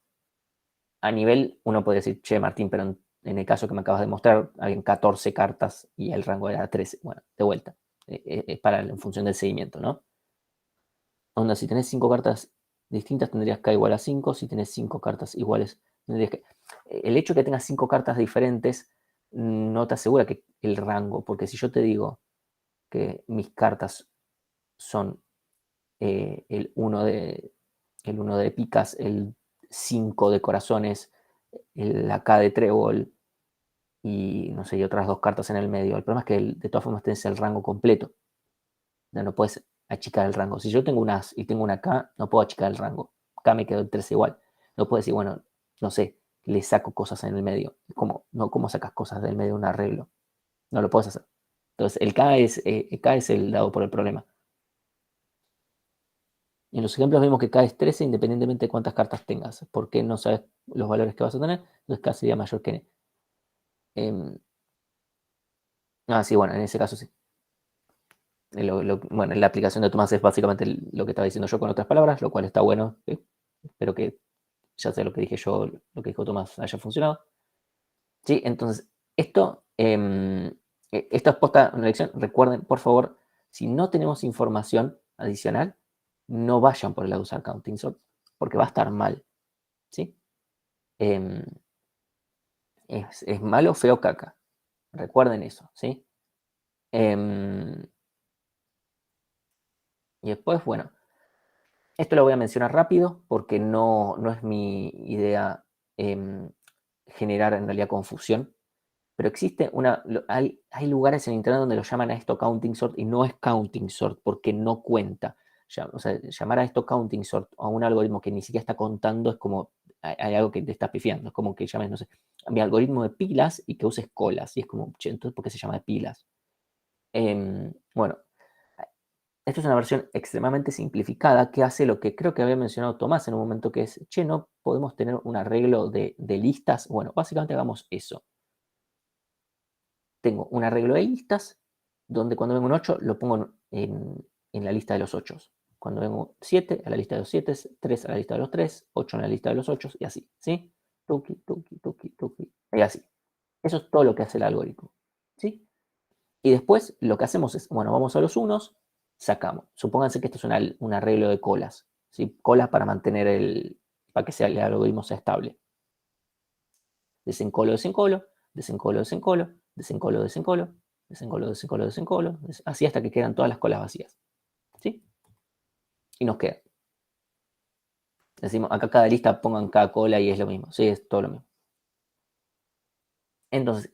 A nivel, uno puede decir, che, Martín, pero en el caso que me acabas de mostrar, habían 14 cartas y el rango era 13. Bueno, de vuelta. Es en función del seguimiento, ¿no? Onda, si tenés 5 cartas distintas, tendrías K igual a 5. Si tenés 5 cartas iguales, tendrías que... El hecho de que tengas 5 cartas diferentes no te asegura que el rango, porque si yo te digo que mis cartas son el 1 de picas, el 5 de corazones, la K de trébol y no sé, y otras 2 cartas en el medio. El problema es que de todas formas tenés el rango completo. No puedes achicar el rango. Si yo tengo un As y tengo una K, no puedo achicar el rango. K me quedó el 13 igual. No puedo decir, bueno, no sé, le saco cosas en el medio. ¿Cómo sacas cosas del medio de un arreglo? No lo puedes hacer. Entonces, el K es el dado por el problema. En los ejemplos vemos que K es 13 independientemente de cuántas cartas tengas. Porque no sabes los valores que vas a tener, entonces K sería mayor que N. Sí, bueno, en ese caso sí. Bueno, la aplicación de Tomás es básicamente lo que estaba diciendo yo con otras palabras, lo cual está bueno. Espero que ya sea lo que dije yo, lo que dijo Tomás haya funcionado. Sí, entonces, esto es posta una lección. Recuerden, por favor, si no tenemos información adicional, no vayan por el lado de usar counting sort, porque va a estar mal. ¿Sí? Em, es malo, feo, caca. Recuerden eso, ¿sí? Y después, bueno, esto lo voy a mencionar rápido porque no es mi idea generar en realidad confusión, pero existe hay lugares en internet donde lo llaman a esto counting sort y no es counting sort porque no cuenta. O sea, llamar a esto counting sort a un algoritmo que ni siquiera está contando es como hay algo que te está pifiando. Es como que llames, no sé, mi algoritmo de pilas y que uses colas. Y es como, che, entonces, ¿por qué se llama de pilas? Bueno, esto es una versión extremadamente simplificada que hace lo que creo que había mencionado Tomás en un momento, que es, che, ¿no podemos tener un arreglo de listas? Bueno, básicamente hagamos eso. Tengo un arreglo de listas donde cuando vengo un 8 lo pongo en la lista de los 8. Cuando vengo 7 a la lista de los 7, 3 a la lista de los 3, 8 en la lista de los 8 y así, ¿sí? Tuki, tuki, tuki, tuki, y así. Eso es todo lo que hace el algoritmo, ¿sí? Y después lo que hacemos es, bueno, vamos a los unos, sacamos. Supónganse que esto es un arreglo de colas, ¿sí? Colas para mantener para que el algoritmo sea estable. Desencolo, desencolo, desencolo, desencolo, desencolo, desencolo, desencolo, desencolo, desencolo, así hasta que quedan todas las colas vacías, ¿sí? Y nos queda. Decimos, acá cada lista pongan cada cola y es lo mismo, ¿sí? Es todo lo mismo. Entonces,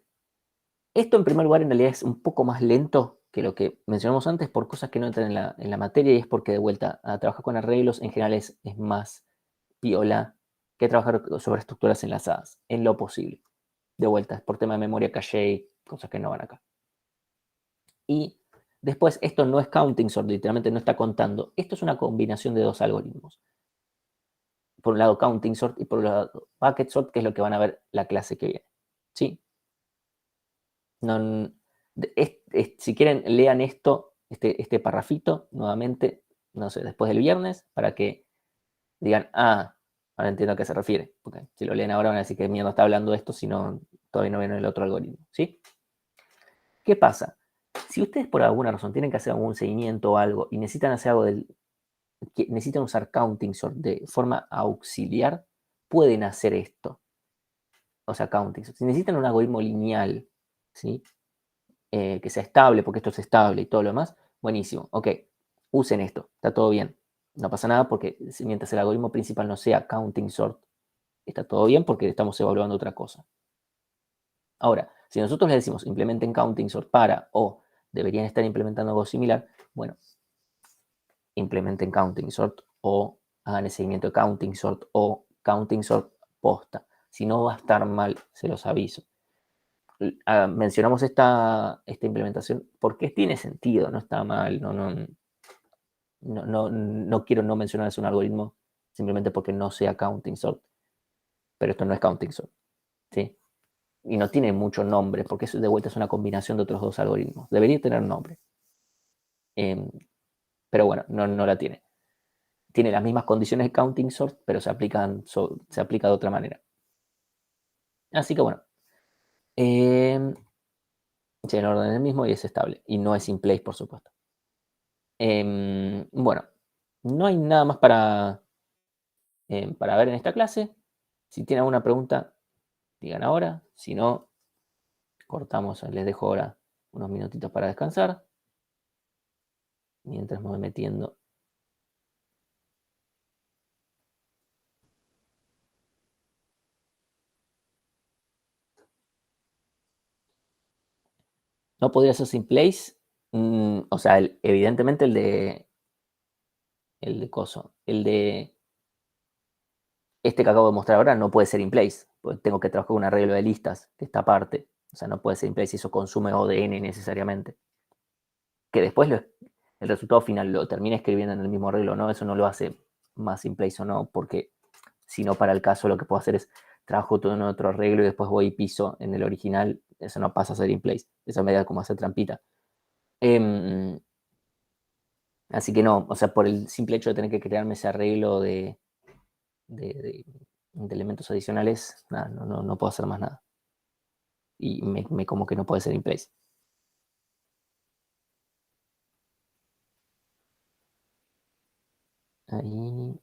esto en primer lugar en realidad es un poco más lento que lo que mencionamos antes por cosas que no entran en la materia y es porque de vuelta a trabajar con arreglos en general es más piola que trabajar sobre estructuras enlazadas, en lo posible. De vuelta, es por tema de memoria caché y cosas que no van acá. Y después, esto no es counting sort, literalmente no está contando. Esto es una combinación de dos algoritmos. Por un lado counting sort y por un lado bucket sort, que es lo que van a ver la clase que viene. ¿Sí? No, si quieren, lean este parrafito nuevamente, no sé, después del viernes, para que digan, ahora entiendo a qué se refiere. Porque si lo leen ahora van a decir que mierda está hablando esto, si no, todavía no ven el otro algoritmo. ¿Sí? ¿Qué pasa? Si ustedes por alguna razón tienen que hacer algún seguimiento o algo y necesitan hacer algo necesitan usar counting sort de forma auxiliar, pueden hacer esto. O sea, counting sort. Si necesitan un algoritmo lineal, ¿sí? Que sea estable, porque esto es estable y todo lo demás, buenísimo. Ok, usen esto, está todo bien. No pasa nada porque mientras el algoritmo principal no sea counting sort, está todo bien porque estamos evaluando otra cosa. Ahora, si nosotros le decimos implementen counting sort para o deberían estar implementando algo similar, bueno, implementen counting sort o hagan el seguimiento de counting sort o counting sort posta. Si no va a estar mal, se los aviso. Mencionamos esta implementación porque tiene sentido, no está mal, no quiero no mencionar es un algoritmo simplemente porque no sea counting sort, pero esto no es counting sort, ¿sí? Y no tiene mucho nombre porque eso de vuelta es una combinación de otros dos algoritmos. Debería tener nombre, pero bueno, no la tiene. Tiene las mismas condiciones de counting sort, pero se aplica de otra manera. Así que bueno, el orden es el mismo y es estable. Y no es in place, por supuesto. Bueno, no hay nada más para ver en esta clase. Si tienen alguna pregunta, digan ahora. Si no, cortamos. Les dejo ahora unos minutitos para descansar. Mientras me voy metiendo. No podría ser sin place. O sea, evidentemente el de coso. El de este que acabo de mostrar ahora no puede ser in place. Porque tengo que trabajar con un arreglo de listas, que esta parte. O sea, no puede ser in place si eso consume ODN necesariamente. Que después el resultado final lo termine escribiendo en el mismo arreglo, ¿no? Eso no lo hace más in place o no, porque si no, para el caso lo que puedo hacer es trabajo todo en otro arreglo y después voy y piso en el original. Eso no pasa a ser in place. Eso me da como hacer trampita. Así que no, o sea, por el simple hecho de tener que crearme ese arreglo de elementos adicionales, nada, no puedo hacer más nada. Y me como que no puede ser in place. Ahí.